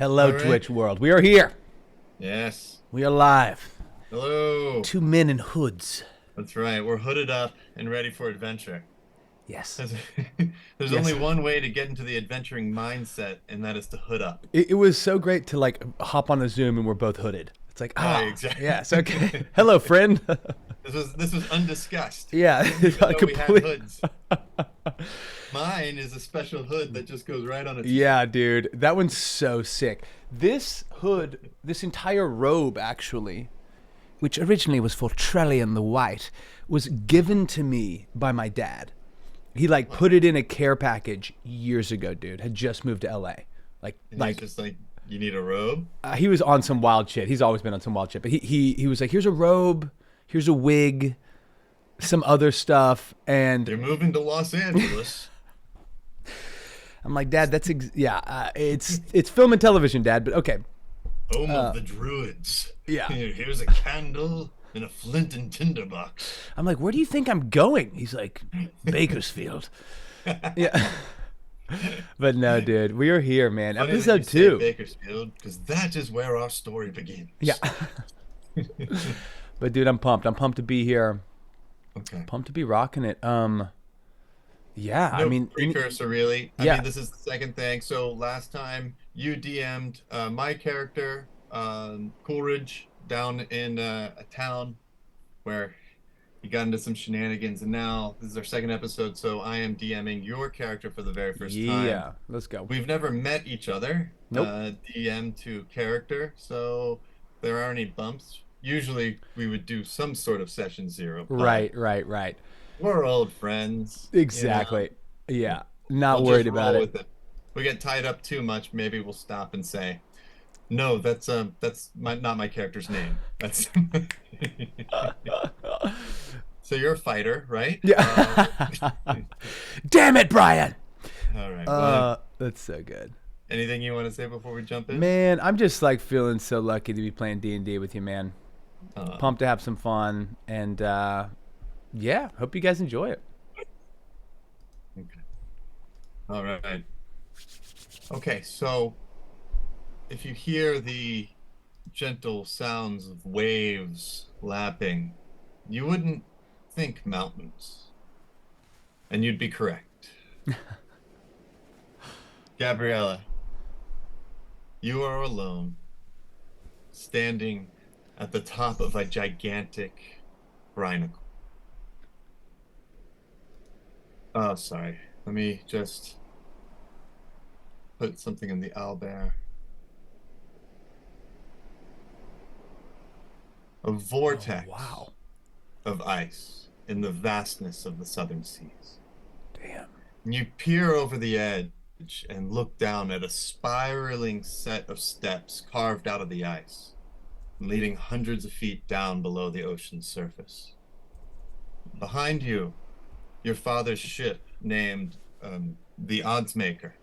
Hello, All right. Twitch world. We are here. Yes. We are live. Hello. Two men in hoods. That's right. We're hooded up and ready for adventure. Yes. There's, there's Yes. only one way to get into the adventuring mindset, and that is to hood up. It was so great to like hop on a Zoom and we're both hooded. It's like, Right, exactly. yes, okay. Hello, friend. This was undiscussed. Yeah, Didn't even know we had complete. hoods. Mine is a special hood that just goes right on a t-shirt. Yeah, dude. That one's so sick. This hood, this entire robe actually, which originally was for Trellian the White, was given to me by my dad. He like put it in a care package years ago, dude. Had just moved to LA. Like And like he's just like, you need a robe? he was on some wild shit. He's always been on some wild shit. But he was like, here's a robe, here's a wig, some other stuff, and You're moving to Los Angeles. I'm like, Dad, it's film and television, Dad. But okay, Home of the druids. yeah. Here's a candle and a flint and tinderbox. I'm like, where do you think I'm going? He's like, Bakersfield. Yeah. But no, dude, we are here, man. Funny that Episode you say 2. Bakersfield, because that is where our story begins. Yeah. But dude, I'm pumped. I'm pumped to be here. Okay. Pumped to be rocking it. Yeah, No I mean, precursor, really. I Yeah. mean, this is the second thing. So last time you DM'd my character, Coolridge, down in a town where he got into some shenanigans, and now this is our second episode. So I am DMing your character for the very first time. yeah, let's go. We've never met each other. Nope. DM to character, so there aren't any bumps. Usually we would do some sort of session 0. but Right. We're old friends. Exactly. Yeah, not We'll worried just about roll it. with it. We get tied up too much, maybe we'll stop and say, "No, that's not my character's name." That's So you're a fighter, right? Yeah. Damn it, Brian. All right. Well, That's so good. anything you want to say before we jump in? Man, I'm just like feeling so lucky to be playing D&D with you, man. Pumped to have some fun, and yeah, hope you guys enjoy it. Okay. All right. Okay, so if you hear the gentle sounds of waves lapping, you wouldn't think mountains. And you'd be correct. Gabriella, you are alone, standing at the top of a gigantic brinacle. Oh, sorry. Let me just put something in the owlbear. A vortex Wow. of ice in the vastness of the southern seas. Damn. And you peer over the edge and look down at a spiraling set of steps carved out of the ice, leading hundreds of feet down below the ocean's surface. Behind you, your father's ship, named the Oddsmaker,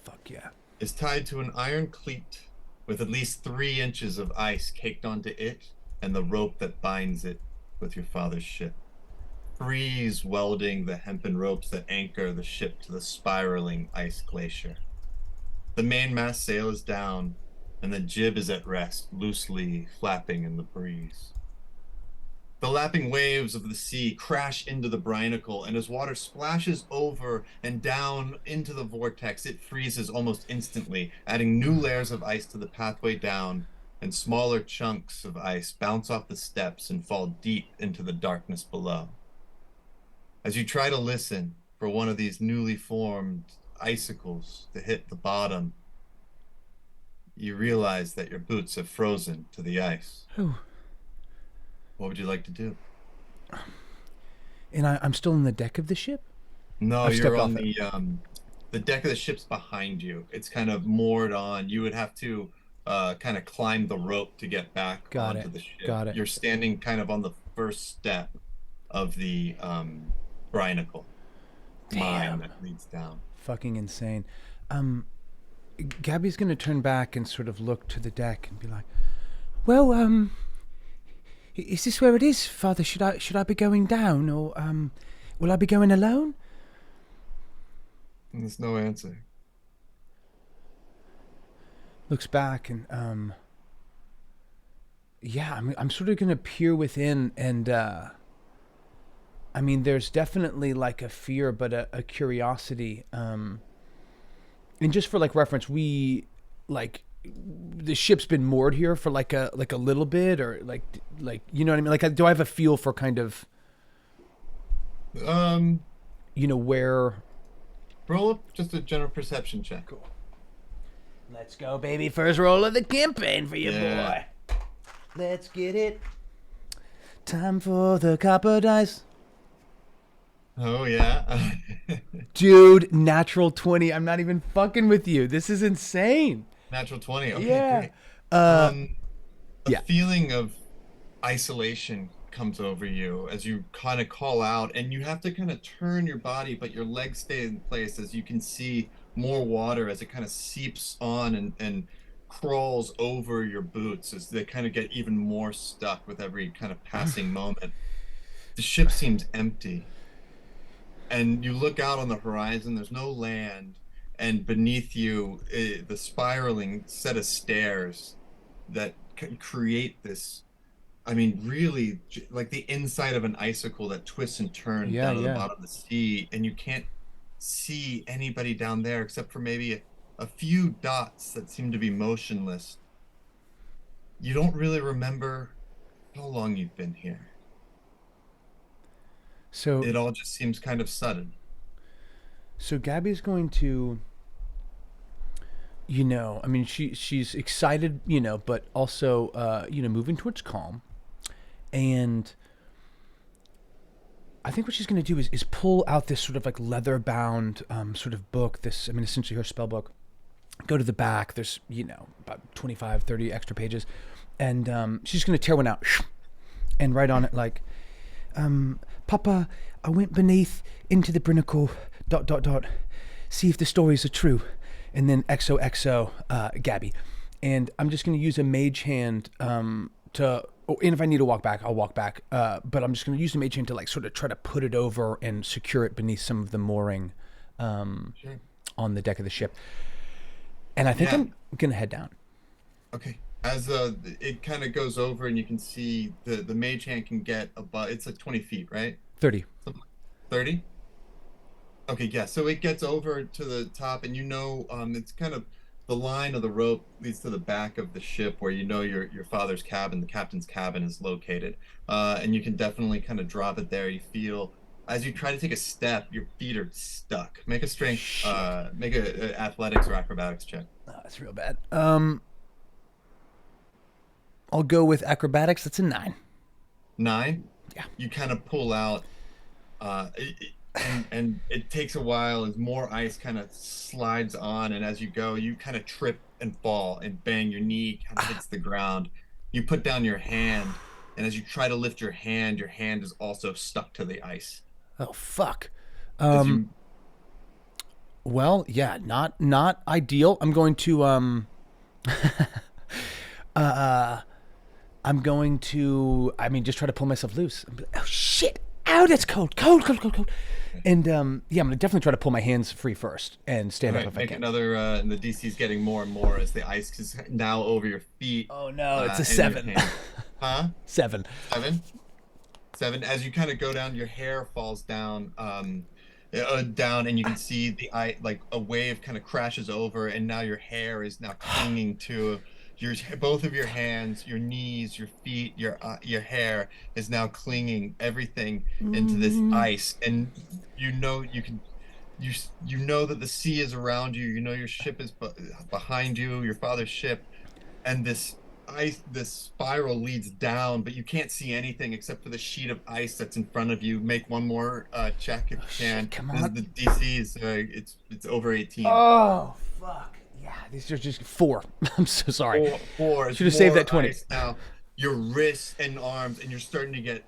Fuck yeah. is tied to an iron cleat with at least 3 inches of ice caked onto it and the rope that binds it with your father's ship. Freeze welding the hempen ropes that anchor the ship to the spiraling ice glacier. The mainmast sail is down, and the jib is at rest, loosely flapping in the breeze. The lapping waves of the sea crash into the brinacle, and as water splashes over and down into the vortex, it freezes almost instantly, adding new layers of ice to the pathway down, and smaller chunks of ice bounce off the steps and fall deep into the darkness below. As you try to listen for one of these newly formed icicles to hit the bottom, you realize that your boots have frozen to the ice. Whew. What would you like to do? And I'm still in the deck of the ship? No, I've you're stepped on off the deck of the ship's behind you. It's kind of moored on. You would have to kind of climb the rope to get back Got onto it. the ship. Got it. You're standing kind of on the first step of the brinacle mine that leads down. Fucking insane. Gabby's gonna turn back and sort of look to the deck and be like, well, is this where it is, Father? Should I be going down, or will I be going alone? And there's no answer. looks back and yeah, I'm sort of gonna peer within, and I mean, there's definitely like a fear, but a curiosity. And just for like reference, we like the ship's been moored here for like a little bit, or like you know what I mean? Like, do I have a feel for kind of Um, where? roll up just a general perception check. Cool. Let's go, baby! First roll of the campaign for you, Yeah. boy. Let's get it. Time for the copper dice. Oh yeah. Dude, natural 20. I'm not even fucking with you. This is insane. Natural 20. Okay, Yeah. great. Uh, A yeah. feeling of isolation comes over you as you kind of call out, and you have to kind of turn your body, but your legs stay in place as you can see more water as it kind of seeps on and crawls over your boots as they kind of get even more stuck with every kind of passing moment. The ship seems empty, and you look out on the horizon, there's no land, and beneath you, the spiraling set of stairs that can create this, I mean, really, like the inside of an icicle that twists and turns Yeah, down to the yeah. bottom of the sea, and you can't see anybody down there except for maybe a few dots that seem to be motionless. You don't really remember how long you've been here. So It all just seems kind of sudden. so Gabby's going to, I mean, she's excited, but also moving towards calm. And I think what she's going to do is pull out this sort of like leather bound sort of book, this, I mean, essentially her spell book. Go to the back. There's, about 25, 30 extra pages. And she's going to tear one out and write on it like, Papa, I went beneath into the Brinicle, ... See if the stories are true. And then XOXO, Gabby. And I'm just going to use a mage hand to, and if I need to walk back, I'll walk back. But I'm just going to use the mage hand to like sort of try to put it over and secure it beneath some of the mooring Sure. on the deck of the ship. And I think Yeah. I'm going to head down. Okay. As it kind of goes over, and you can see the mage hand can get above. It's like 20 feet, right? 30. 30. Okay, yeah. So it gets over to the top, and it's kind of the line of the rope leads to the back of the ship, where your father's cabin, the captain's cabin, is located. And you can definitely kind of drop it there. You feel as you try to take a step, your feet are stuck. Make a strength, Shit. make a athletics or acrobatics check. Oh, that's real bad. I'll go with acrobatics. That's a 9. 9. Yeah. You kind of pull out, and it takes a while as more ice kind of slides on, and as you go, you kind of trip and fall and bang, your knee kind of hits the ground. You put down your hand, and as you try to lift your hand is also stuck to the ice. Oh, fuck. As you Well, yeah, not ideal. I'm going to I mean, just try to pull myself loose. Oh shit! Ow, that's cold. Cold. And yeah, I'm gonna definitely try to pull my hands free first and stand all up right, if I make can. another, and the DC's getting more and more as the ice is now over your feet. Oh no, it's a and your 7. hand. Huh? 7. 7. 7. As you kind of go down, your hair falls down, down, and you can see the eye, like a wave kind of crashes over, and now your hair is now clinging to both of your hands, your knees, your feet, your hair is now clinging everything into this ice, and you know that the sea is around you. You know your ship is behind you, your father's ship, and this spiral leads down, but you can't see anything except for the sheet of ice that's in front of you. Make one more check if you can. Shit, come This is on. the DC is it's over 18. Oh fuck. Yeah, these are just 4. I'm so sorry. Four. Should have saved More that 20. ice now. Your wrists and arms, and you're starting to get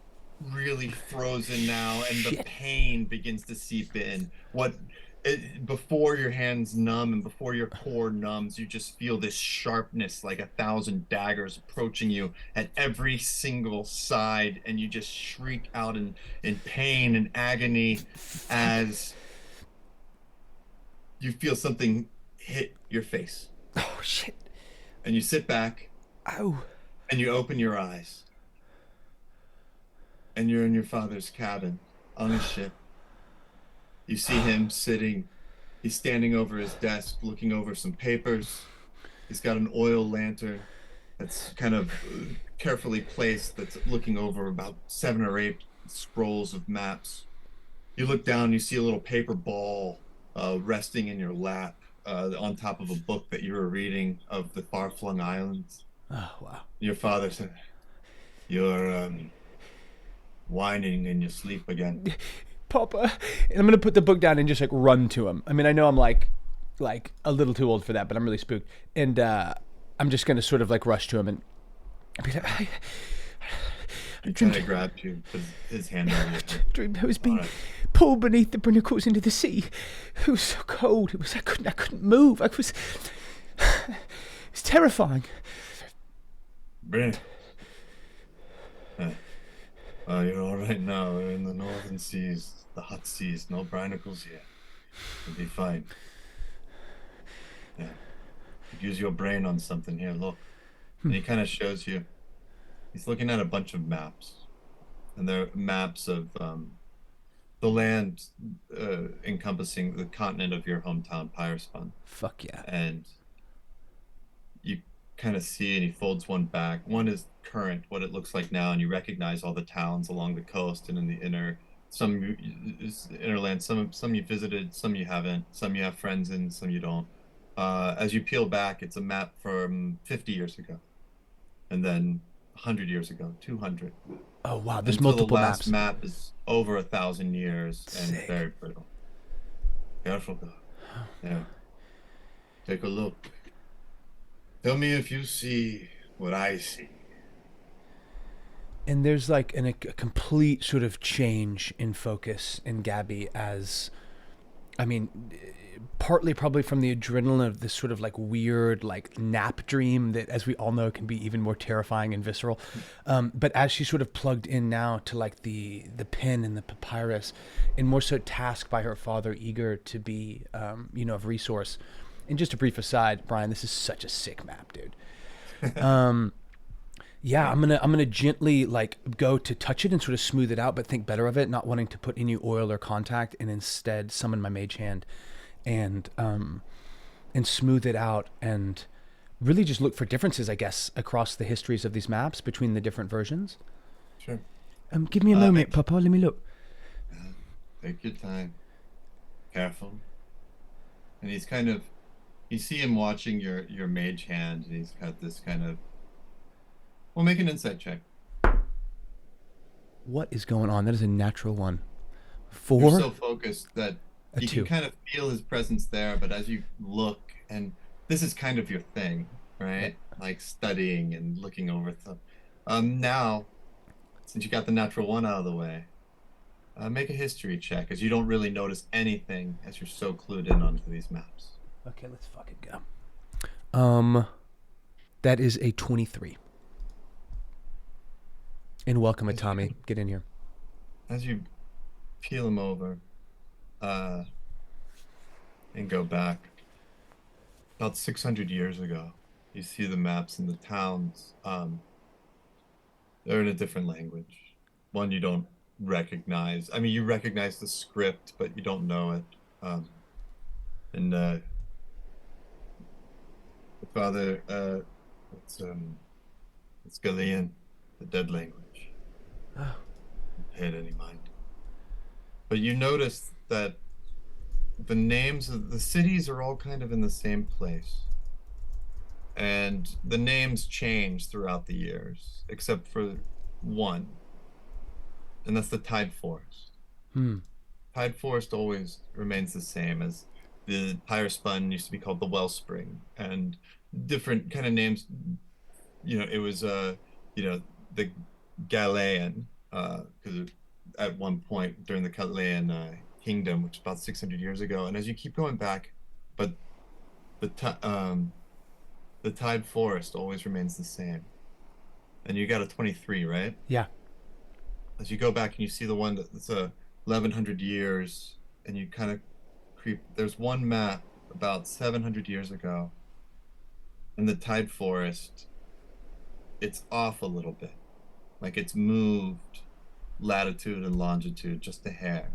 really frozen now, and the Shit. pain begins to seep in. Before your hands numb and before your core numbs, you just feel this sharpness like 1,000 daggers approaching you at every single side, and you just shriek out in pain and agony as you feel something hit your face. Oh shit. And you sit back Ow. and you open your eyes, and you're in your father's cabin on his ship. You see him sitting, he's standing over his desk, looking over some papers. He's got an oil lantern that's kind of carefully placed, that's looking over about 7 or 8 scrolls of maps. You look down, you see a little paper ball resting in your lap on top of a book that you were reading of the far-flung islands. Oh, wow. Your father said, "You're whining in your sleep again." Papa. And I'm going to put the book down and just like run to him. I mean, I know I'm like a little too old for that, but I'm really spooked. And I'm just going to sort of like rush to him and be like, I He kind of grabbed you, put his hand on you. dreamed I was being pulled beneath the brinicles into the sea. It was so cold. I couldn't move. It's terrifying. Bryn. You're all right now. We're in the northern seas, the hot seas. No barnacles here. You'll be fine. Yeah. Use your brain on something here. Look. And he kind of shows you. He's looking at a bunch of maps, and they're maps of the land encompassing the continent of your hometown, Pyrespun. Fuck yeah. And you kind of see, and he folds one back. One is current, what it looks like now, and you recognize all the towns along the coast and in the innerland. Some you visited, some you haven't. Some you have friends in, some you don't. As you peel back, it's a map from 50 years ago, and then 100 years ago, 200. Oh wow, there's Until multiple the last maps. map is over 1,000 years and Sick. very brittle. Careful, though. Yeah. Take a look. Tell me if you see what I see. And there's like a complete sort of change in focus in Gabby as, I mean, partly probably from the adrenaline of this sort of like weird like nap dream that, as we all know, can be even more terrifying and visceral. But as she's sort of plugged in now to like the pen and the papyrus, and more so tasked by her father, eager to be, of resource. And just a brief aside, Brian, this is such a sick map, dude. Yeah, I'm gonna gently like go to touch it and sort of smooth it out, but think better of it, not wanting to put any oil or contact, and instead summon my mage hand and smooth it out and really just look for differences, I guess, across the histories of these maps between the different versions. Sure. Give me a moment, Papa. Let me look. Take your time. Careful. And he's kind of, you see him watching your mage hand, and he's got this kind of, well, make an insight check. What is going on? That is a natural one. You're 4. so focused that A you 2. can kind of feel his presence there, but as you look, and this is kind of your thing, right? Like studying and looking over stuff. Now, since you got the natural one out of the way, make a history check, as you don't really notice anything as you're so clued in onto these maps. Okay, let's fucking go. That is a 23. And welcome, Atami. Get in here. As you peel them over, and go back about 600 years ago, you see the maps and the towns. They're in a different language, one you don't recognize. I mean, you recognize the script, but you don't know it. And the father, it's Galilean, the dead language. Oh. Paid any mind. But you notice that the names of the cities are all kind of in the same place. And the names change throughout the years, except for one. And that's the Tide Forest. Tide Forest always remains the same, as the Pyrespun used to be called the Wellspring, and different kind of names. It was the Galean, because at one point during the Catalayan kingdom, which is about 600 years ago. And as you keep going back, but the Tide Forest always remains the same. And you got a 23, right? Yeah. As you go back and you see the one that's 1,100 years, and you kind of creep. There's one map about 700 years ago, And the Tide Forest, it's off a little bit. Like it's moved latitude and longitude just a hair.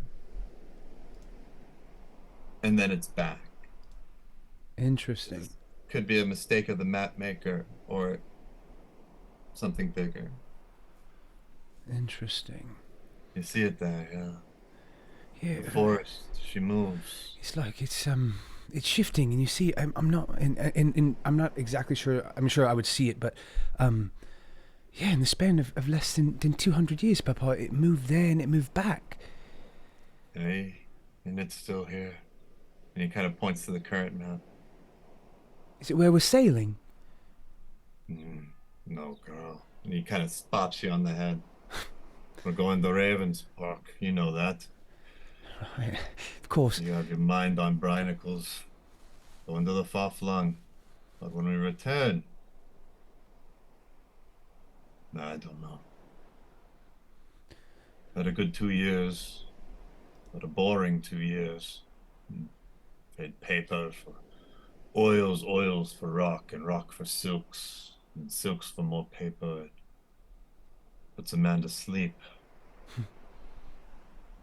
And then it's back. Interesting. This could be a mistake of the map maker or something bigger. Interesting. You see it there, yeah. Yeah. The forest, she moves. It's like it's shifting, and you see, I'm not I'm not exactly sure. I'm sure I would see it, but yeah, in the span of less than 200 years, Papa, it moved there and it moved back. Hey, and it's still here. And he kind of points to the current map. Is it where we're sailing? No, girl. And he kind of spots you on the head. We're going to Ravens Park. You know that. Of course. You have your mind on Brinicles. Going to the far flung. But when we return, I don't know. Had a good 2 years, but a boring 2 years. Trade paper for oils for rock, and rock for silks, and silks for more paper. It puts a man to sleep.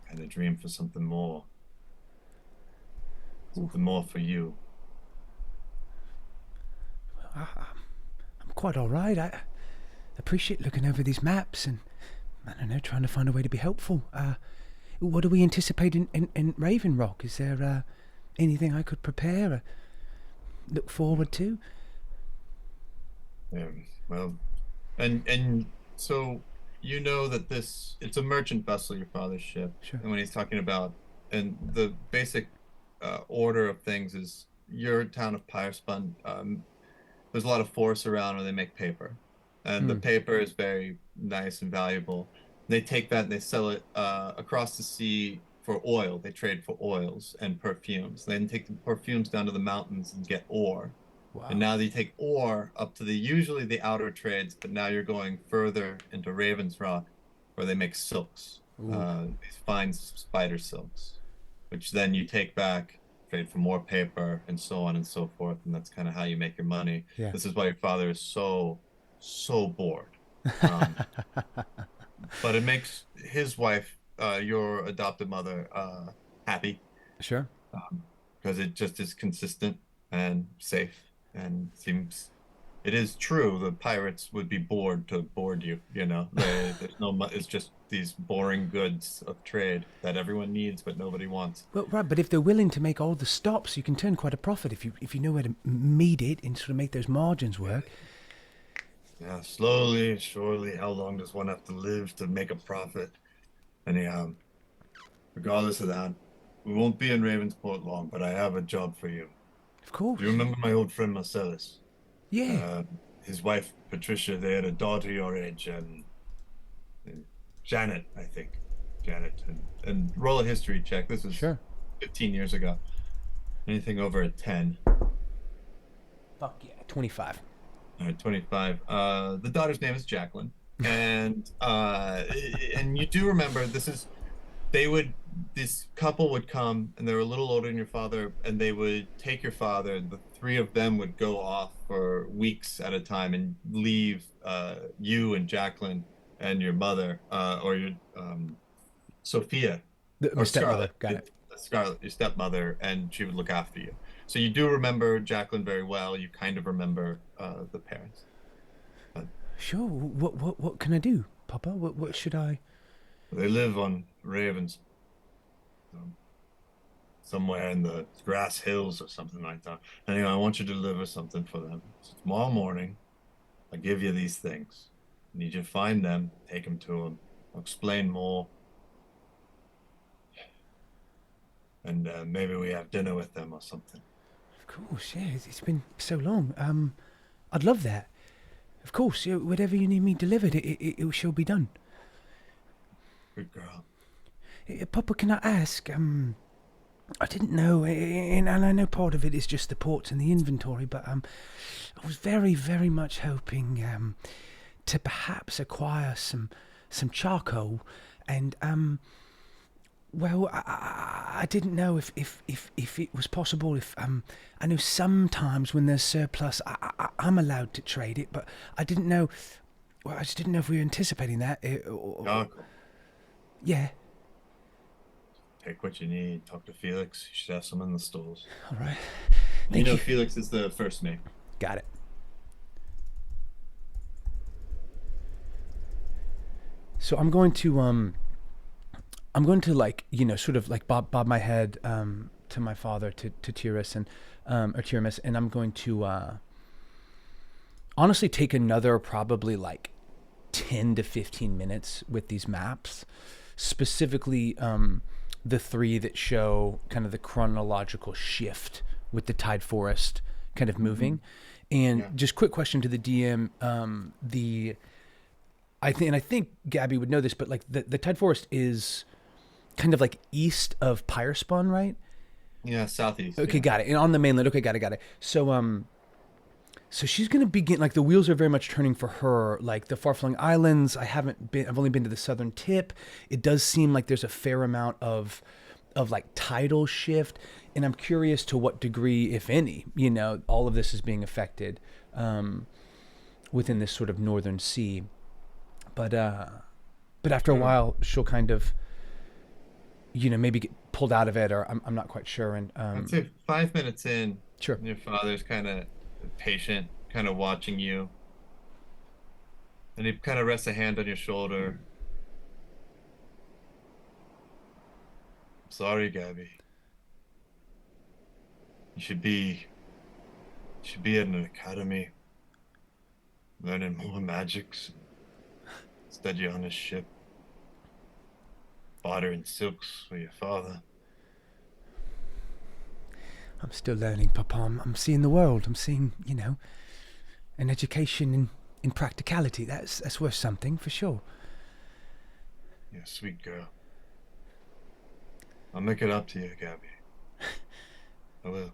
Kind of dream for something more. Something more for you. I'm quite all right. I appreciate looking over these maps and, I don't know, trying to find a way to be helpful. What do we anticipate in Raven Rock? Is there anything I could prepare or look forward to? Well, and so you know that it's a merchant vessel, your father's ship. Sure. And when he's talking about, and the basic order of things is your town of Pirespun, there's a lot of forests around where they make paper, and the paper is very nice and valuable. They take that and they sell it across the sea for oil. They trade for oils and perfumes. They then take the perfumes down to the mountains and get ore. Wow. And now they take ore up to usually the outer trades, but now you're going further into Ravens Rock, where they make silks, these fine spider silks, which then you take back, trade for more paper, and so on and so forth. And that's kind of how you make your money. Yeah. This is why your father is so bored. But it makes his wife, your adopted mother, happy. Sure. Because it just is consistent and safe, and seems it is true the pirates would be bored to board you, there's no it's just these boring goods of trade that everyone needs but nobody wants. Well, right, but if they're willing to make all the stops, you can turn quite a profit if you know where to meet it and sort of make those margins work. Yeah, slowly, surely. How long does one have to live to make a profit? Anyhow, regardless of that, we won't be in Ravensport long, but I have a job for you. Of course. Do you remember my old friend Marcellus? Yeah. His wife Patricia, they had a daughter your age, and Janet, I think. Janet. And roll a history check. This is Sure. 15 years ago. Anything over a 10. Fuck yeah. 25. All right, 25. The daughter's name is Jacqueline. And you do remember this couple would come, and they were a little older than your father, and they would take your father. The three of them would go off for weeks at a time and leave you and Jacqueline and your mother, or your Sophia, My stepmother. Got it. Scarlett, your stepmother, and she would look after you. So you do remember Jacqueline very well. You kind of remember the parents. Sure. What can I do, Papa? What should I? They live on Ravens, somewhere in the grass hills or something like that. Anyway, I want you to deliver something for them. So tomorrow morning, I'll give you these things. I need you to find them, take them to them. I'll explain more. And maybe we have dinner with them or something. Of course, yeah. It's been so long. I'd love that. Of course, whatever you need me delivered, it shall be done. Good girl. Papa, can I ask? I didn't know, and I know part of it is just the ports and the inventory, but I was very, very much hoping to perhaps acquire some charcoal, and Well, I didn't know if it was possible. If I know sometimes when there's surplus, I'm allowed to trade it, but I didn't know. Well, I just didn't know if we were anticipating that. Oh, cool. Yeah. Take what you need. Talk to Felix. You should have some in the stalls. All right. You Thank know you. Felix is the first mate. Got it. So I'm going to like sort of like bob my head to my father to Tyrus and or Tiramis, and I'm going to honestly take another probably like 10 to 15 minutes with these maps, specifically the three that show kind of the chronological shift with the Tide Forest kind of moving. And Yeah. just quick question to the DM, I think Gabby would know this, but like the Tide Forest is kind of like east of Pyrespawn, right? Yeah, southeast. Okay, yeah. got it. And on the mainland. Okay, got it. So she's gonna begin, like, the wheels are very much turning for her. Like the far-flung islands, I've only been to the southern tip. It does seem like there's a fair amount of like tidal shift, and I'm curious to what degree, if any, all of this is being affected within this sort of northern sea. But after a while, she'll kind of, maybe get pulled out of it, or I'm not quite sure. And I'd say 5 minutes in, sure. your father's kind of patient, kind of watching you. And he kind of rests a hand on your shoulder. Sorry, Gabby. You should be in an academy, learning more magics. Instead, you're on a ship, bartering silks for your father. I'm still learning, Papa. I'm seeing the world. I'm seeing, an education in practicality. That's worth something for sure. You're a sweet girl. I'll make it up to you, Gabby. I will.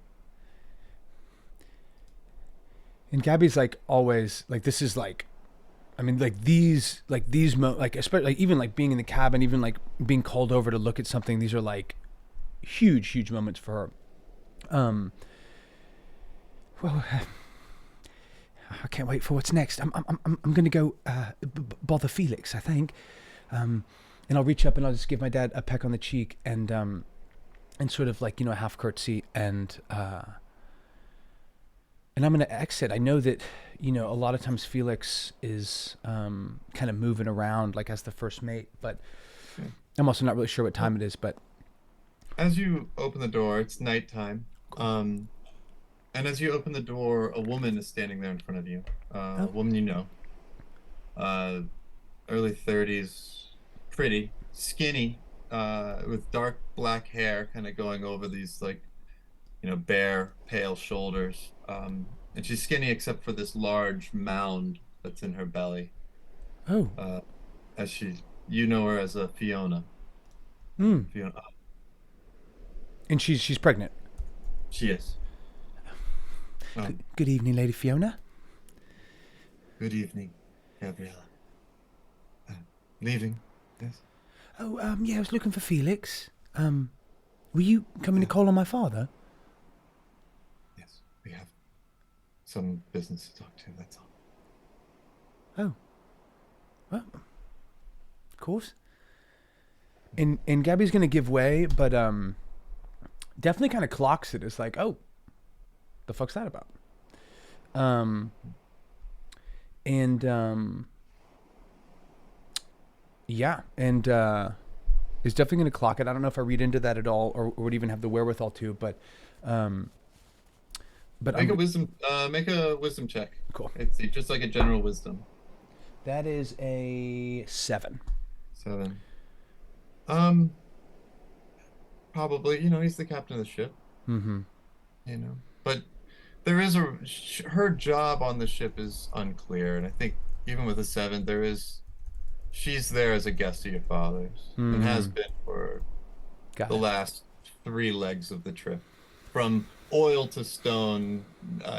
And Gabby's like always like, this is like, I mean, like these like especially like even like being in the cabin, even like being called over to look at something. These are like huge moments for her. Well, I can't wait for what's next. I'm gonna go bother Felix, I think, and I'll reach up and I'll just give my dad a peck on the cheek and sort of like a half curtsy and I'm gonna exit. I know that a lot of times Felix is kind of moving around like as the first mate, but I'm also not really sure what time it is. But As you open the door, it's nighttime. And as you open the door, a woman is standing there in front of you. A woman you know. Early 30s, pretty, skinny, with dark black hair kind of going over these like, bare, pale shoulders. And she's skinny except for this large mound that's in her belly. oh, As you know her as a Fiona. mm. Fiona. And she's pregnant. She is. Good evening, Lady Fiona. Good evening, Gabriella. Leaving? Yes. Oh, yeah, I was looking for Felix. Were you coming to call on my father? Yes. We have some business to talk to, that's all. Oh, well, of course. And Gabby's gonna give way, but definitely kind of clocks it. It's like, oh, the fuck's that about? Yeah, and is definitely gonna clock it. I don't know if I read into that at all, or would even have the wherewithal to, but Make a wisdom check. Cool. It's just like a general wisdom. That is a 7. 7. Probably, he's the captain of the ship, Mm-hmm. but there is her job on the ship is unclear, and I think even with a 7, she's there as a guest of your father's, and has been for Got the it. last 3 legs of the trip, from oil to stone.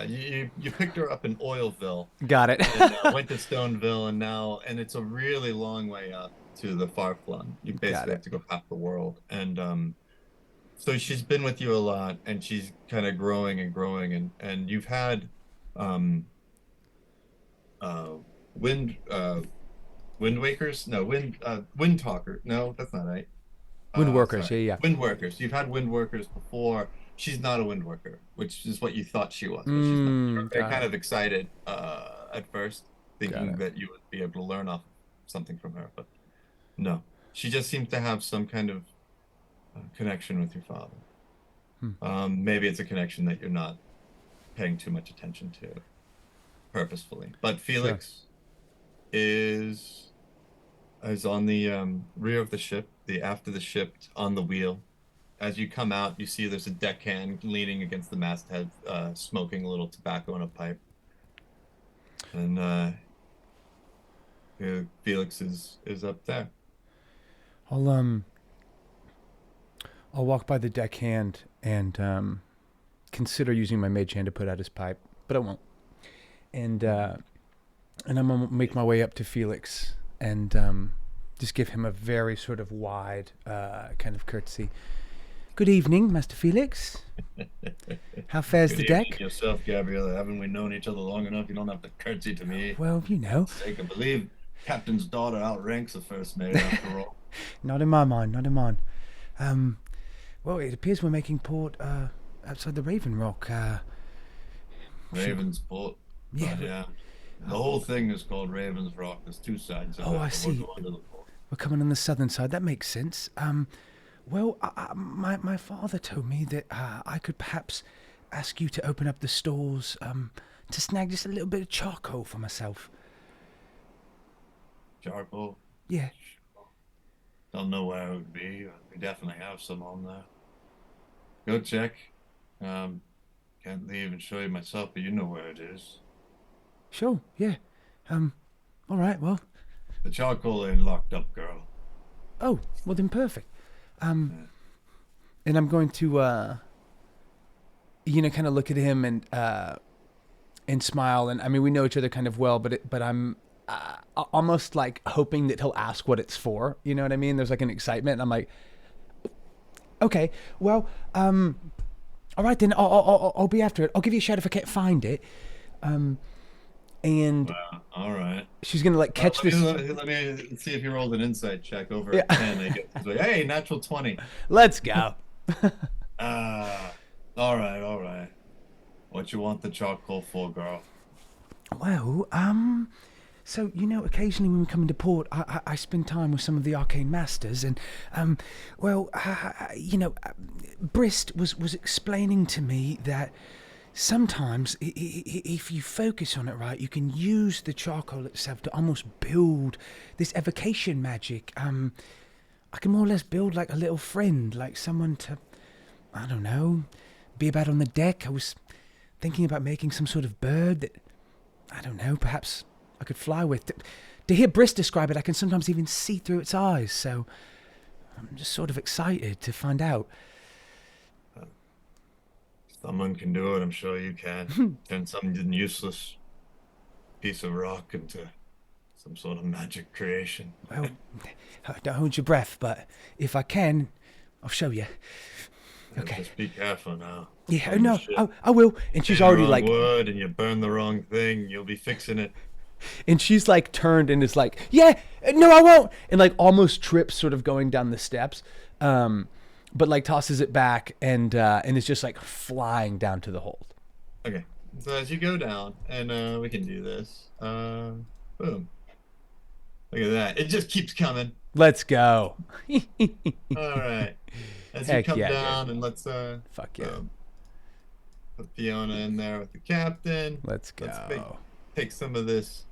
You picked her up in Oilville, Got it. and went to Stoneville, and it's a really long way up to the far flung. You basically it. have to go half the world. And so she's been with you a lot, and she's kind of growing and growing, and you've had um uh wind wind wakers, no, wind talker, no, that's not right. Wind workers, Sorry, yeah, yeah. wind workers. You've had wind workers before. She's not a wind worker, which is what you thought she was, but she's not. You were very Got kind it. of excited at first, Got thinking it. that you would be able to learn off something from her, but no. She just seems to have some kind of connection with your father. Hmm. Maybe it's a connection that you're not paying too much attention to purposefully. But Sure. Felix is on the rear of the ship, the aft of the ship, on the wheel. As you come out, you see there's a deckhand leaning against the masthead, smoking a little tobacco in a pipe. And Felix is up there. I'll I'll walk by the deckhand and consider using my mage hand to put out his pipe, but I won't. And I'm gonna make my way up to Felix and just give him a very sort of wide kind of courtesy. Good evening, Master Felix. How fares the Good deck? evening yourself, Gabriella. Haven't we known each other long enough? You don't have to curtsy to me. Well, you know, I can believe captain's daughter outranks the first mate after all. not in my mind, not in mine. Well, it appears we're making port outside the Raven Rock. Raven's Port. Yeah. Yeah. The whole thing is called Raven's Rock. There's two sides of Oh, it. I but see. We're going to the port. We're coming on the southern side. That makes sense. Well, my father told me that I could perhaps ask you to open up the stores to snag just a little bit of charcoal for myself. Charcoal. Yeah. Don't know where it would be. We definitely have some on there. Go check. Can't leave and show you myself, but you know where it is. Sure. Yeah. All right. Well. The charcoal ain't locked up, girl. Oh. Well, then perfect. And I'm going to kind of look at him and smile. And I mean, we know each other kind of well, but I'm almost like hoping that he'll ask what it's for. You know what I mean? There's like an excitement. And I'm like, okay, well, all right then. I'll be after it. I'll give you a shout if I can't find it. And All right. she's gonna like catch this. Let me see if you rolled an insight check over Yeah. a 10. Hey, natural 20. Let's go. All right, all right. What you want the charcoal for, girl? Well, so occasionally when we come into port, I spend time with some of the arcane masters, and Brist was explaining to me that sometimes if you focus on it right, you can use the charcoal itself to almost build this evocation magic. I can more or less build like a little friend, like someone to, I don't know, be about on the deck. I was thinking about making some sort of bird that, I don't know, perhaps I could fly with. To hear Briss describe it, I can sometimes even see through its eyes, so I'm just sort of excited to find out. Someone can do it, I'm sure you can. Turn something useless piece of rock into some sort of magic creation. Well, don't hold your breath, but if I can, I'll show you. Okay. Just be careful now. Yeah, Oh, no, shit. I will. And she's Say the already wrong like, word and you burn the wrong thing, you'll be fixing it. and she's like turned and is like, yeah, no, I won't, and like almost trips, sort of going down the steps, but like tosses it back and is just like flying down to the hold. Okay. So as you go down, and we can do this. Boom. Look at that. It just keeps coming. Let's go. All right. As you Heck come yeah, down, dude. and let's Fuck yeah. put Fiona in there with the captain. Let's go. Take some of this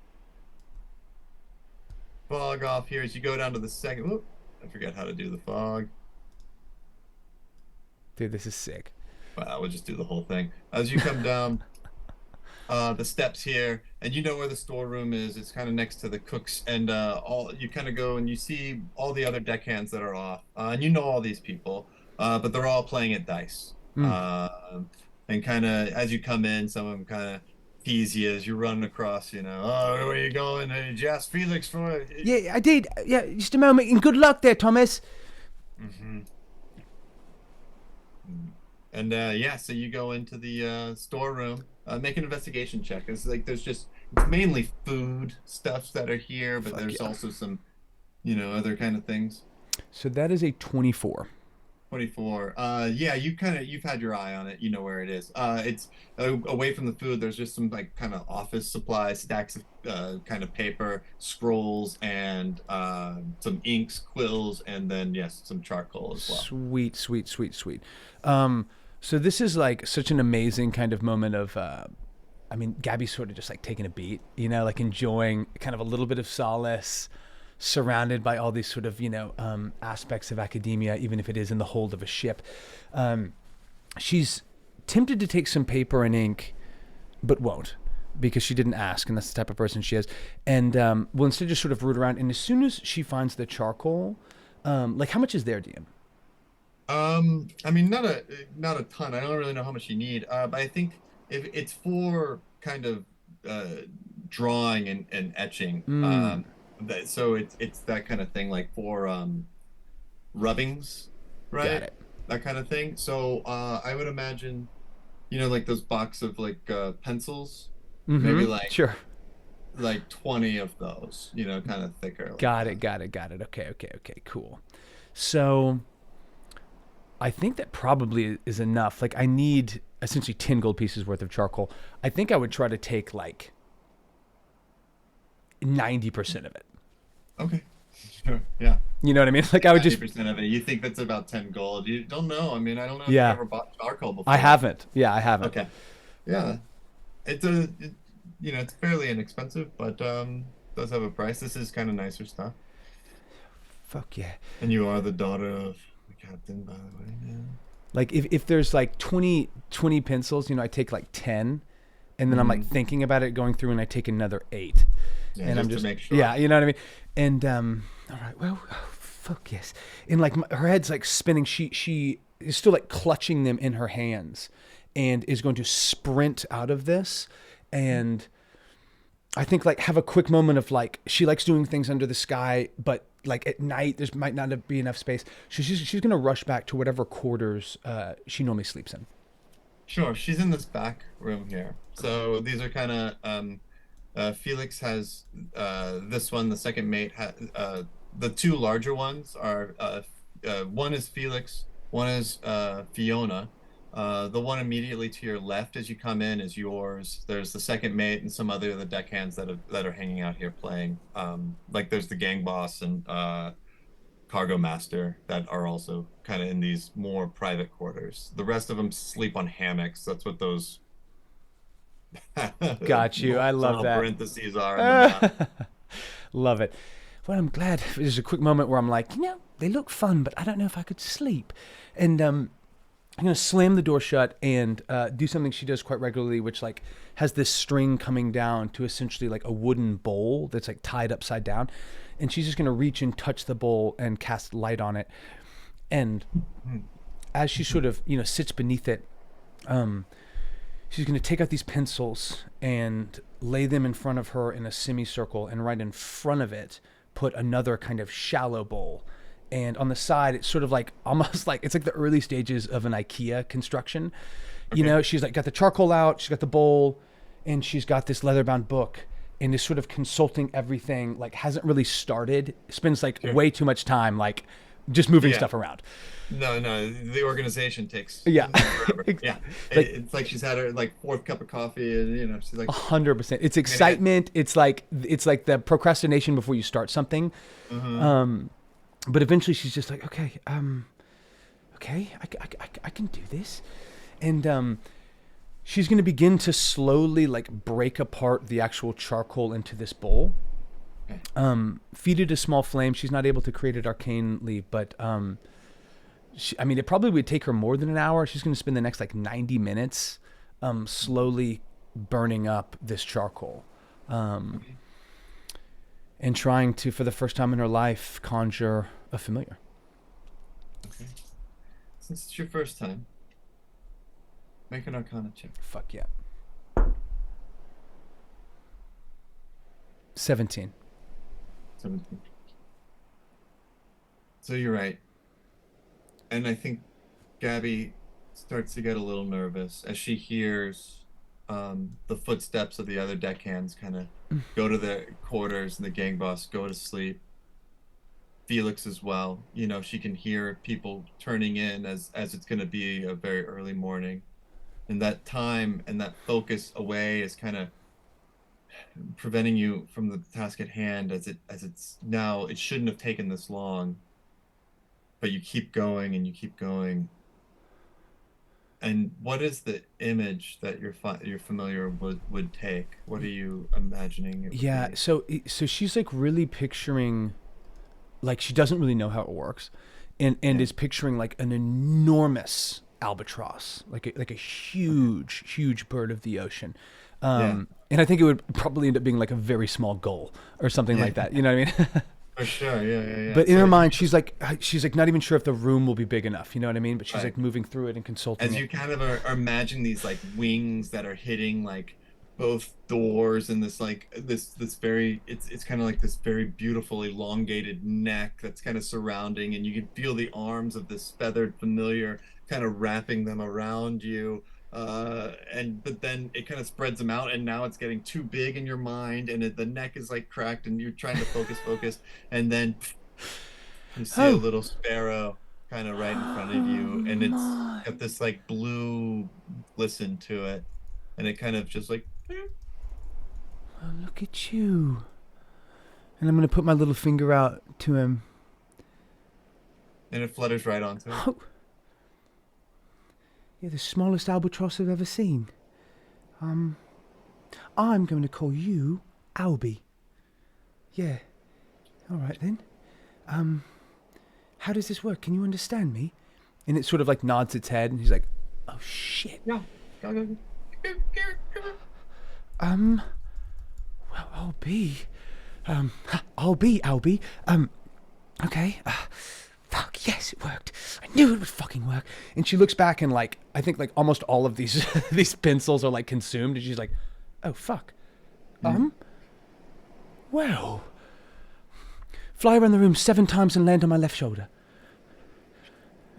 fog off here as you go down to the second. Whoop, I forgot how to do the fog. Dude, this is sick. Well, we'll just do the whole thing. As you come down the steps here, and you know where the storeroom is. It's kind of next to the cooks, and all you kind of go and you see all the other deckhands that are off, and you know all these people, but they're all playing at dice. And kind of as you come in, some of them kind of tease you as you're running across. Oh, where are you going? Did you ask Felix for it? Yeah, I did. Yeah, just a moment. And good luck there, Thomas. Hmm. And yeah, so you go into the storeroom, make an investigation check. It's like it's mainly food stuffs that are here, but Fuck there's yeah. also some, other kind of things. So that is a 24. 24. Yeah, you've had your eye on it. You know where it is. It's away from the food. There's just some like kind of office supplies, stacks of kind of paper, scrolls, and some inks, quills, and then yes, some charcoal as well. Sweet, sweet, sweet, sweet. Um, so this is like such an amazing kind of moment of, I mean, Gabby's sort of just like taking a beat, like enjoying kind of a little bit of solace, surrounded by all these sort of, aspects of academia, even if it is in the hold of a ship. She's tempted to take some paper and ink, but won't because she didn't ask, and that's the type of person she is. And will instead just sort of root around. And as soon as she finds the charcoal, like how much is there, DM? I mean, not a ton. I don't really know how much you need, but I think if it's for kind of uh, drawing and etching, Mm, so it's that kind of thing, like for rubbings, got right? it. That kind of thing. So I would imagine, like those box of like pencils, maybe Mm-hmm. Sure. like 20 of those, kind of thicker like Got it. that. Got it. Got it. Okay. Okay. Okay. Cool. So I think that probably is enough. Like I need essentially 10 gold pieces worth of charcoal. I think I would try to take like 90% of it. Okay. Sure. Yeah. You know what I mean? Like I would just, 90% of it. You think that's about 10 gold. You don't know. I mean, I don't know if you've yeah, ever bought charcoal I before. haven't. Yeah, I haven't. Okay. Yeah. It's fairly inexpensive, but does have a price. This is kind of nicer stuff. Fuck yeah. And you are the daughter of the captain, by the way. Yeah. Like if there's like 20 pencils, I take like 10 and then I'm like Hmm. thinking about it going through and I take another 8. Yeah, And I'm just to just, make yeah, sure. you know what I mean? And all right, well, oh, fuck yes. And like her head's like spinning. She is still like clutching them in her hands and is going to sprint out of this. And I think like have a quick moment of like she likes doing things under the sky, but like at night there's might not be enough space. So she's gonna rush back to whatever quarters she normally sleeps in. Sure. She's in this back room here. So these are kind of Felix has this one. The second mate the two larger ones are one is Felix, one is Fiona. The one immediately to your left as you come in is yours. There's the second mate and some other of the deckhands that are hanging out here playing. Like there's the gang boss and cargo master that are also kind of in these more private quarters. The rest of them sleep on hammocks. That's what those Got you. I love horizontal that. parentheses are in the map. Love it. Well, I'm glad. There's a quick moment where I'm like, they look fun, but I don't know if I could sleep. And I'm gonna slam the door shut and do something she does quite regularly, which like has this string coming down to essentially like a wooden bowl that's like tied upside down, and she's just gonna reach and touch the bowl and cast light on it. And as she sort of sits beneath it, um, she's gonna take out these pencils and lay them in front of her in a semicircle, and right in front of it put another kind of shallow bowl. And on the side, it's sort of like almost like it's like the early stages of an IKEA construction. Okay. She's like got the charcoal out, she's got the bowl, and she's got this leather-bound book, and is sort of consulting everything. Like hasn't really started. Spends like Sure. way too much time like just moving Yeah. stuff around. No, no, the organization takes Yeah, forever. Yeah. like It's like she's had her like fourth cup of coffee and she's like 100%. It's I'm gonna get excitement. It's like the procrastination before you start something. uh Um, but eventually she's just like, okay, okay, I can do this. And she's going to begin to slowly like break apart the actual charcoal into this bowl. Okay. Feed it a small flame. She's not able to create it arcanely, but I mean, it probably would take her more than an hour. She's going to spend the next like 90 minutes slowly burning up this charcoal. Okay. And trying to, for the first time in her life, conjure a familiar. Okay. Since it's your first time, make an arcana check. Fuck yeah. 17. 17. So you're right. And I think Gabby starts to get a little nervous as she hears the footsteps of the other deckhands kind of go to their quarters and the gang boss go to sleep. Felix as well. You know, she can hear people turning in as it's going to be a very early morning. And that time and that focus away is kind of preventing you from the task at hand as it's now it shouldn't have taken this long, but you keep going and you keep going. And what is the image that your familiar would take? What are you imagining it would Yeah, be? so she's like really picturing, like she doesn't really know how it works, and Yeah. is picturing like an enormous albatross, like a huge bird of the ocean. Yeah. And I think it would probably end up being like a very small gull or something Yeah. like that. You know what I mean? For sure. Yeah, yeah, yeah. But in So her mind, she's like not even sure if the room will be big enough. You know what I mean? But she's right. like moving through it and consulting As it. you kind of are imagining these like wings that are hitting like both doors and this like this very it's kind of like this very beautiful elongated neck that's kind of surrounding, and you can feel the arms of this feathered familiar kind of wrapping them around you, and but then it kind of spreads them out and now it's getting too big in your mind, and the neck is like cracked and you're trying to focus, and then you see a Oh, little sparrow kind of right in front of oh you, and it's my! got this like blue glisten to it, and it kind of just like, Oh, look at you! And I'm gonna put my little finger out to him. and it flutters right onto it. Oh, you're the smallest albatross I've ever seen. I'm going to call you Albie. Yeah. All right then. How does this work? Can you understand me? And it sort of like nods its head, and he's like, "Oh shit." Yeah. Go, go, go. Well, I'll be Albie. Okay. Fuck, yes, it worked. I knew it would fucking work. And she looks back and like, I think like almost all of these these pencils are like consumed, and she's like, oh fuck. Well, fly around the room 7 times and land on my left shoulder.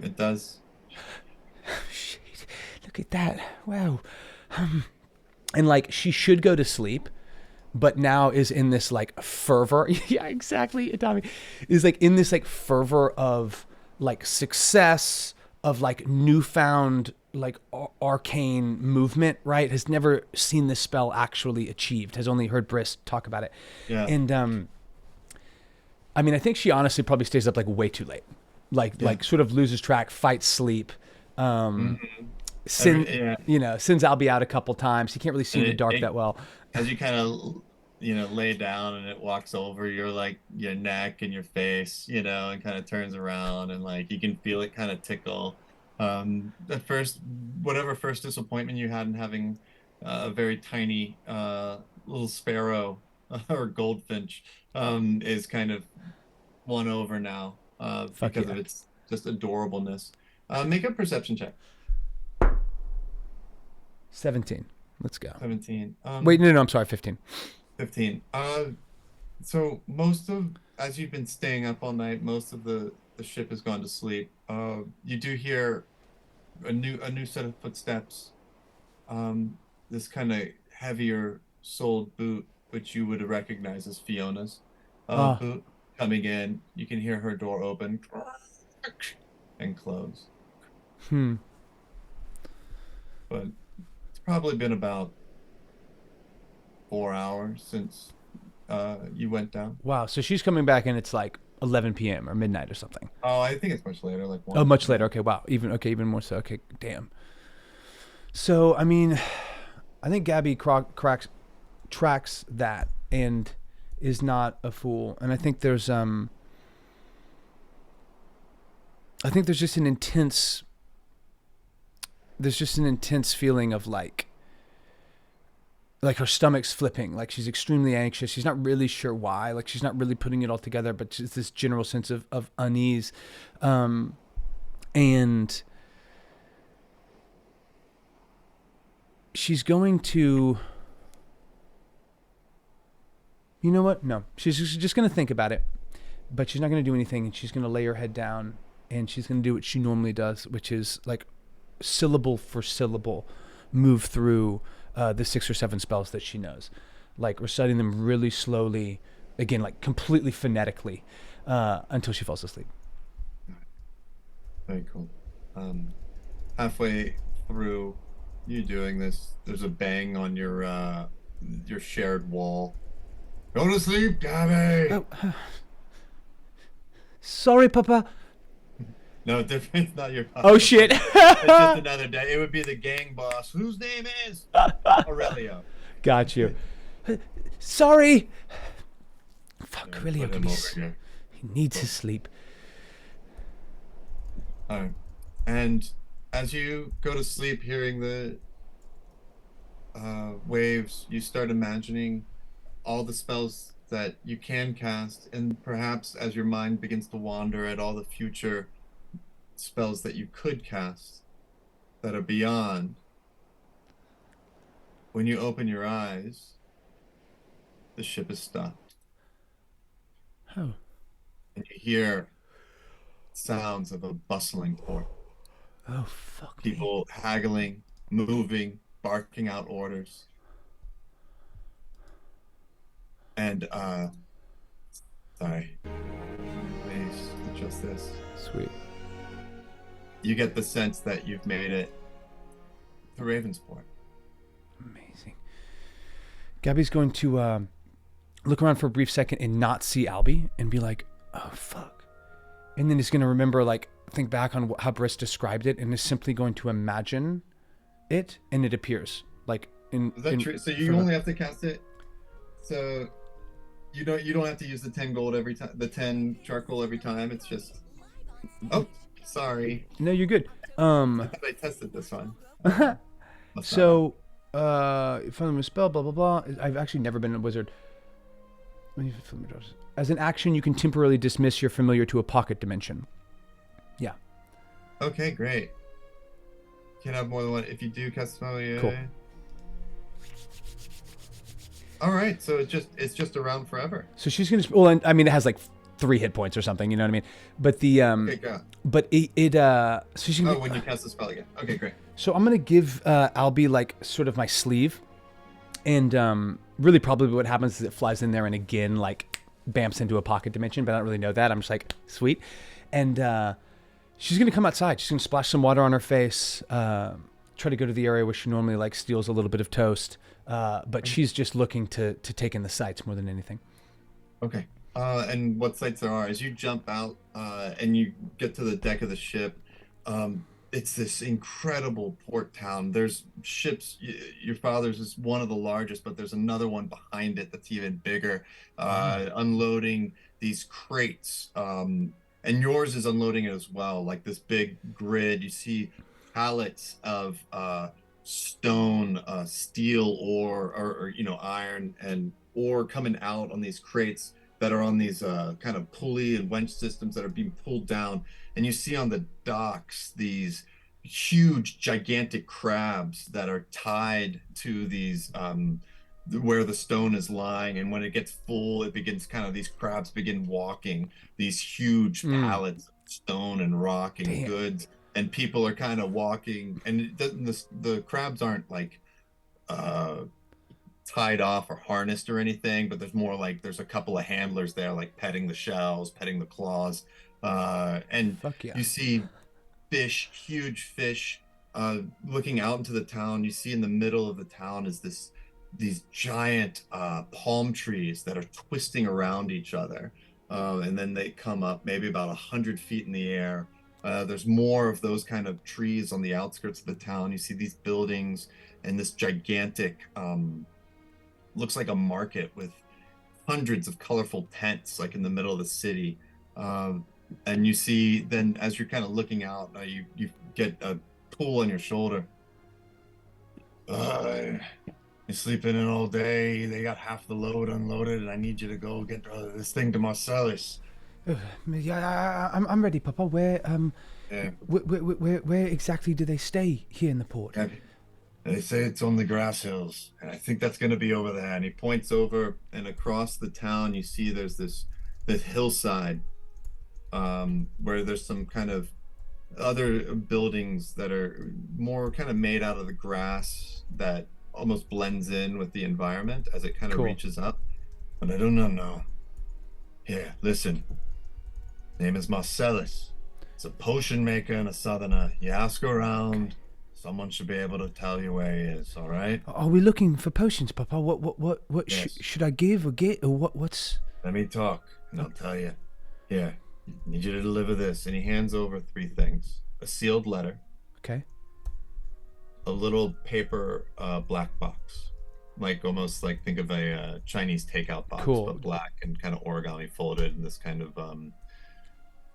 It does. Shit, look at that. Wow. And like she should go to sleep, but now is in this like fervor. Yeah, exactly. Tommy is like in this like fervor of like success, of like newfound like arcane movement, right? Has never seen this spell actually achieved, has only heard Briss talk about it. Yeah. And I mean, I think she honestly probably stays up like way too late, like sort of loses track, fights sleep. Mhm. Yeah. Sends Albie out a couple times. He can't really see And in the dark that well. as you kind of lay down and it walks over your like your neck and your face, and kind of turns around, and like you can feel it kind of tickle. At first, whatever first disappointment you had in having a very tiny little sparrow or goldfinch is kind of won over now, Fuck because of yeah. its just adorableness. Make a perception check. 17. Let's go. 17. Wait, no, I'm sorry, 15. 15. So as you've been staying up all night, most of the ship has gone to sleep. You do hear a new set of footsteps. This kind of heavier soled boot, which you would recognize as Fiona's Ah, boot, coming in. You can hear her door open and close. hmm. But it's probably been about 4 hours since you went down. Wow. So she's coming back and it's like 11 p.m. or midnight or something. Oh, I think it's much later, like Oh, 1. much later. Okay. Wow. Even more so. Okay. Damn. So, I mean, I think Gabby tracks that and is not a fool. And I think there's just an intense feeling of like her stomach's flipping, like she's extremely anxious. She's not really sure why, like she's not really putting it all together, but just this general sense of unease. And she's going to You know what? No. She's just going to think about it, but she's not going to do anything, and she's going to lay her head down, and she's going to do what she normally does, which is like syllable for syllable move through the 6 or 7 spells that she knows, like reciting them really slowly, again, like completely phonetically, until she falls asleep. Very cool. Halfway through you doing this, there's a bang on your shared wall. Go to sleep, Gabby. Oh, sorry, Papa. No, different. Not your. Oh shit. It's just another day. It would be the gang boss, whose name is Aurelio. Got you. Sorry. Fuck, Yeah, Aurelio put can him be. over here. He needs his sleep. All right. And as you go to sleep, hearing the waves, you start imagining all the spells that you can cast, and perhaps as your mind begins to wander at all the future spells that you could cast that are beyond, when you open your eyes, the ship is stopped, Oh. and you hear sounds of a bustling port. Oh fuck me. People haggling, moving, barking out orders. And sorry. Please adjust this. Sweet. You get the sense that you've made it to Ravensport. Amazing. Gabby's going to look around for a brief second and not see Albie and be like, oh fuck. And then he's going to remember, like, think back on how Briss described it, and is simply going to imagine it, and it appears. Like in. Is that true? So you only have to cast it. So you don't have to use the 10 gold every time, the 10 charcoal every time. It's just. Oh, sorry. No, you're good. I thought I tested this one. So, if I'm a spell, blah blah blah. I've actually never been a wizard. As an action, you can temporarily dismiss your familiar to a pocket dimension. Yeah. Okay, great. Can have more than one if you do cast spell. Yeah. Cool. All right, so it's just around forever. So she's gonna. Well, and, I mean, it has like 3 hit points or something. You know what I mean? But the Okay, go. but it so she's gonna. Oh, when you cast the spell again. Okay, great. So I'm gonna give Albie like sort of my sleeve, and really probably what happens is it flies in there and again like bamps into a pocket dimension, but I don't really know that. I'm just like sweet, and she's gonna come outside. She's gonna splash some water on her face, try to go to the area where she normally like steals a little bit of toast, but she's just looking to take in the sights more than anything. Okay. And what sights there are as you jump out and you get to the deck of the ship. It's this incredible port town. There's ships. Your father's is one of the largest, but there's another one behind it that's even bigger, unloading these crates. And yours is unloading it as well, like this big grid. You see pallets of stone, steel, or iron and ore coming out on these crates that are on these kind of pulley and winch systems that are being pulled down. And you see on the docks these huge, gigantic crabs that are tied to these where the stone is lying. And when it gets full, it begins these crabs begin walking these huge pallets of stone and rock and goods. And people are kind of walking, and it doesn't, the crabs aren't like tied off or harnessed or anything, but there's more like there's a couple of handlers there, like petting the shells, petting the claws, and you see fish, huge fish, looking out into the town. You see in the middle of the town is these giant palm trees that are twisting around each other, and then they come up maybe about 100 feet in the air. There's more of those kind of trees on the outskirts of the town. You see these buildings and this gigantic looks like a market with hundreds of colorful tents like in the middle of the city, and you see then as you're kind of looking out, you get a pull on your shoulder. You're sleeping in all day. They got half the load unloaded, and I need you to go get this thing to Marcellus. Yeah, I'm ready, Papa. Where Yeah. where exactly do they stay here in the port? Gabby, They say it's on the grass hills, and I think that's going to be over there. And he points over, and across the town, you see there's this hillside, where there's some kind of other buildings that are more kind of made out of the grass that almost blends in with the environment as it kind of Cool. reaches up. But I do not know. Here, listen. Name is Marcellus. It's a potion maker and a southerner. You ask around, someone should be able to tell you where he is, all right? Are we looking for potions, Papa? What Yes. should I give or get, or what's? Let me talk, and I'll tell you. Here, I need you to deliver this. And he hands over three things: a sealed letter, Okay. a little paper black box, like almost like think of a Chinese takeout box, Cool. but black and kind of origami folded in this kind of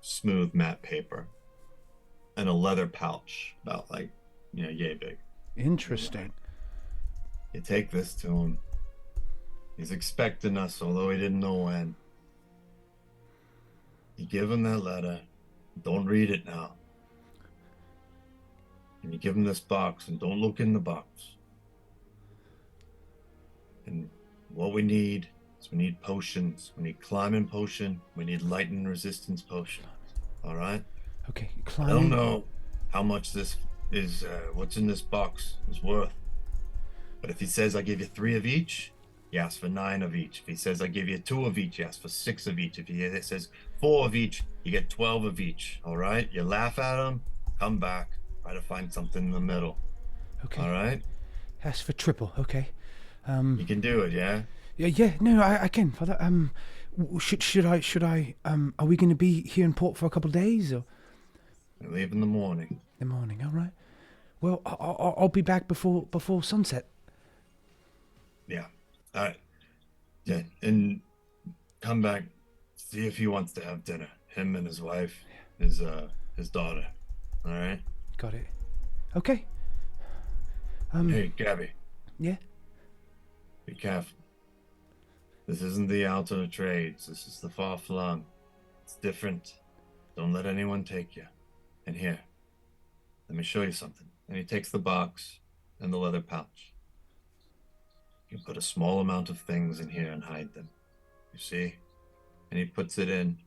smooth matte paper, and a leather pouch about like yay big. Interesting. You take this to him. He's expecting us, although he didn't know when. You give him that letter. Don't read it now. And you give him this box, and don't look in the box. And what we need is we need potions. We need climbing potion. We need lightning resistance potion. All right? Okay. I Climbing. don't know how much this is, what's in this box is worth. But if he says I give you 3 of each, you ask for 9 of each. If he says I give you 2 of each, you ask for 6 of each. If he says 4 of each, you get 12 of each. All right? You laugh at him, come back, try to find something in the middle. Okay. All right? That's for triple. Okay. You can do it, yeah? Yeah. No, I can. Father. Should I? Are we going to be here in port for a couple of days or We leave in the morning. the morning? All right. Well, I'll be back before sunset. Yeah. All right. Yeah, and come back, see if he wants to have dinner. Him and his wife, his daughter. All right? Got it. Okay. Hey, Gabby, Yeah. be careful. This isn't the alternate trades. This is the far flung. It's different. Don't let anyone take you. And here, let me show you something. And he takes the box and the leather pouch. You can put a small amount of things in here and hide them. You see? And he puts it in,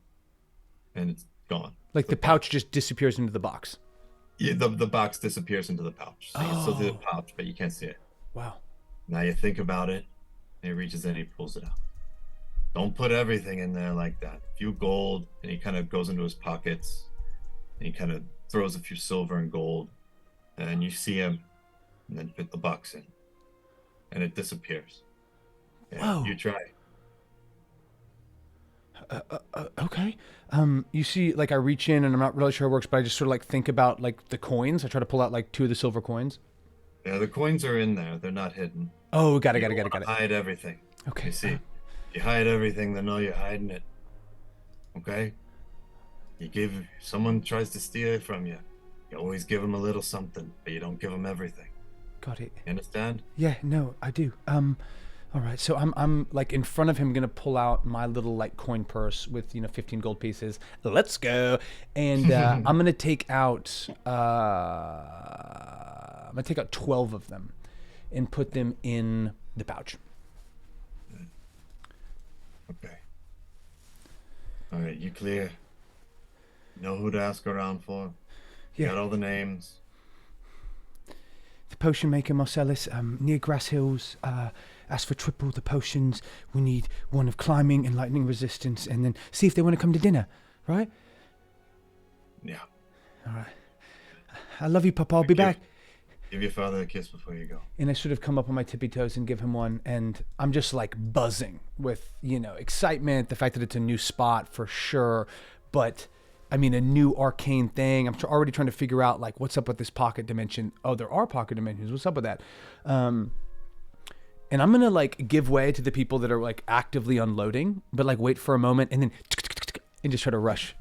and it's gone. Like the pouch just disappears into the box. Yeah, the box disappears into the pouch. So you still see the Oh. pouch, but you can't see it. Wow. Now you think about it, and he reaches in, he pulls it out. Don't put everything in there like that. A few gold, and he kind of goes into his pockets, and he kind of throws a few silver and gold, and you see him, and then put the box in, and it disappears. Yeah, Whoa. you try. Okay. You see, like I reach in and I'm not really sure how it works, but I just sort of like think about like the coins. I try to pull out like 2 of the silver coins. Yeah, the coins are in there. They're not hidden. Oh, got it. You don't wanna hide everything. Okay. You see, if you hide everything, they know you're hiding it. Okay? You give, someone tries to steal it from you, you always give them a little something, but you don't give them everything. Got it. You understand? Yeah, no, I do. All right. So I'm like in front of him, gonna pull out my little like coin purse with 15 gold pieces. Let's go. And I'm gonna take out 12 of them, and put them in the pouch. Okay. All right, you clear. You know who to ask around for. You Yeah. got all the names. The potion maker Marcellus, near Grass Hills. Ask for triple the potions. We need 1 of climbing and lightning resistance, and then see if they want to come to dinner. Right? Yeah. All right. I love you, Papa. I'll be Give- back. Give your father a kiss before you go. And I sort of come up on my tippy toes and give him one, and I'm just like buzzing with excitement, the fact that it's a new spot for sure, but I mean a new arcane thing. I'm already trying to figure out like what's up with this pocket dimension. Oh, there are pocket dimensions. What's up with that? And I'm gonna like give way to the people that are like actively unloading, but like wait for a moment and then and just try to rush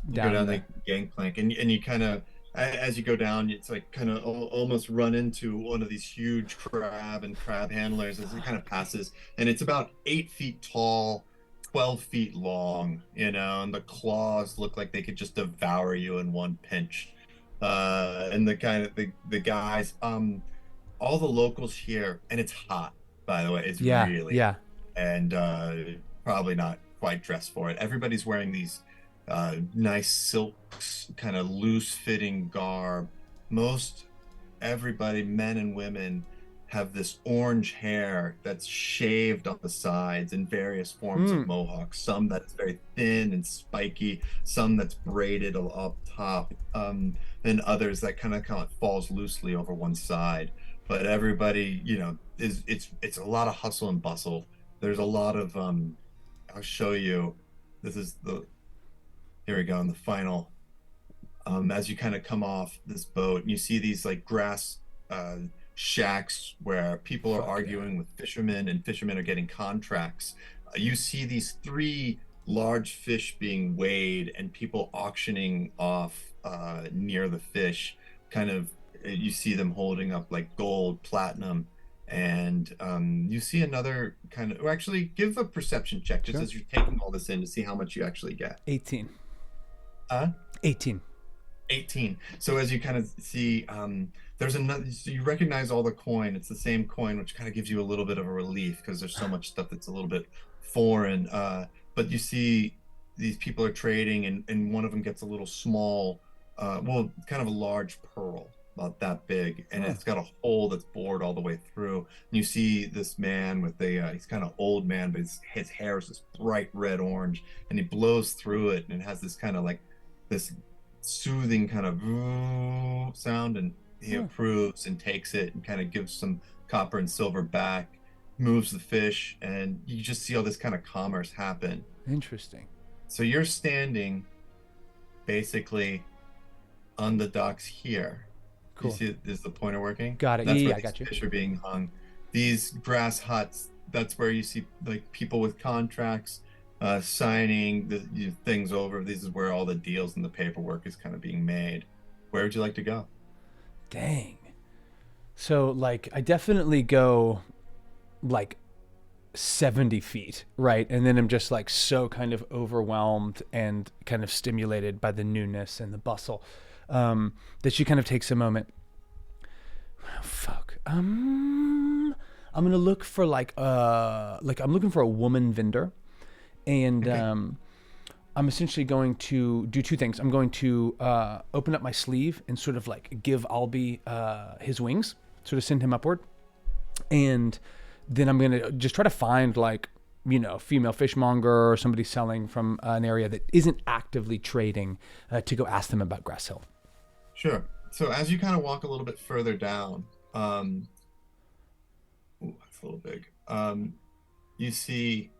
You down. go down there. the gangplank, and you kind of, as you go down, it's like kind of almost run into one of these huge crab handlers as it kind of passes, and it's about 8 feet tall, 12 feet long, and the claws look like they could just devour you in one pinch. And the kind of the guys, all the locals here, and it's hot, by the way. It's Yeah, really, yeah. and probably not quite dressed for it. Everybody's wearing these nice silks, kind of loose fitting garb. Most everybody, men and women, have this orange hair that's shaved on the sides in various forms of Hmm. mohawks. Some that's very thin and spiky, some that's braided up top, and others that kind of falls loosely over one side. But everybody, is it's a lot of hustle and bustle. There's a lot of I'll show you. This is the Here we go in the final, as you kind of come off this boat and you see these like grass uh, shacks where people are Fuck yeah. arguing with fishermen and fishermen are getting contracts. You see these three large fish being weighed and people auctioning off near the fish. Kind of, you see them holding up like gold, platinum, and you see another kind of. Or actually, give a perception check just Sure. as you're taking all this in to see how much you actually get. 18. Uh, 18. 18. So as you kind of see, there's another, so you recognize all the coin. It's the same coin, which kind of gives you a little bit of a relief because there's so much stuff that's a little bit foreign. But you see these people are trading, and one of them gets a little small, well, kind of a large pearl, about that big, and Huh. it's got a hole that's bored all the way through. And you see this man with he's kind of old man, but his hair is this bright red orange, and he blows through it, and it has this kind of like this soothing kind of sound, and he Huh. approves and takes it and kind of gives some copper and silver back, moves the fish, and you just see all this kind of commerce happen. Interesting. So you're standing basically on the docks here. You Cool. see, is the pointer working? Got it. Yeah, That's yeah, where I these got you. fish are being hung. These grass huts, that's where you see like people with contracts signing things over. This is where all the deals and the paperwork is kind of being made. Where would you like to go? Dang. So, like, I definitely go like 70 feet, right? And then I'm just like so kind of overwhelmed and kind of stimulated by the newness and the bustle, that she kind of takes a moment. Oh, fuck. I'm gonna look for like I'm looking for a woman vendor, and Okay. I'm essentially going to do two things. I'm going to open up my sleeve and sort of like give Albie his wings, sort of send him upward, and then I'm gonna just try to find like female fishmonger or somebody selling from an area that isn't actively trading, to go ask them about Grass Hill. Sure. So as you kind of walk a little bit further down, ooh, that's a little big. You see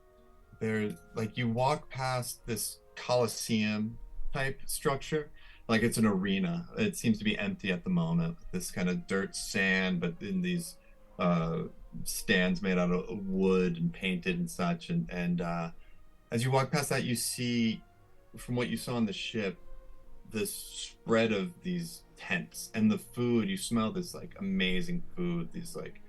there's like you walk past this Coliseum type structure, like it's an arena. It seems to be empty at the moment. This kind of dirt sand, but in these uh, stands made out of wood and painted and such. And as you walk past that, you see from what you saw on the ship this spread of these tents and the food. You smell this like amazing food. These like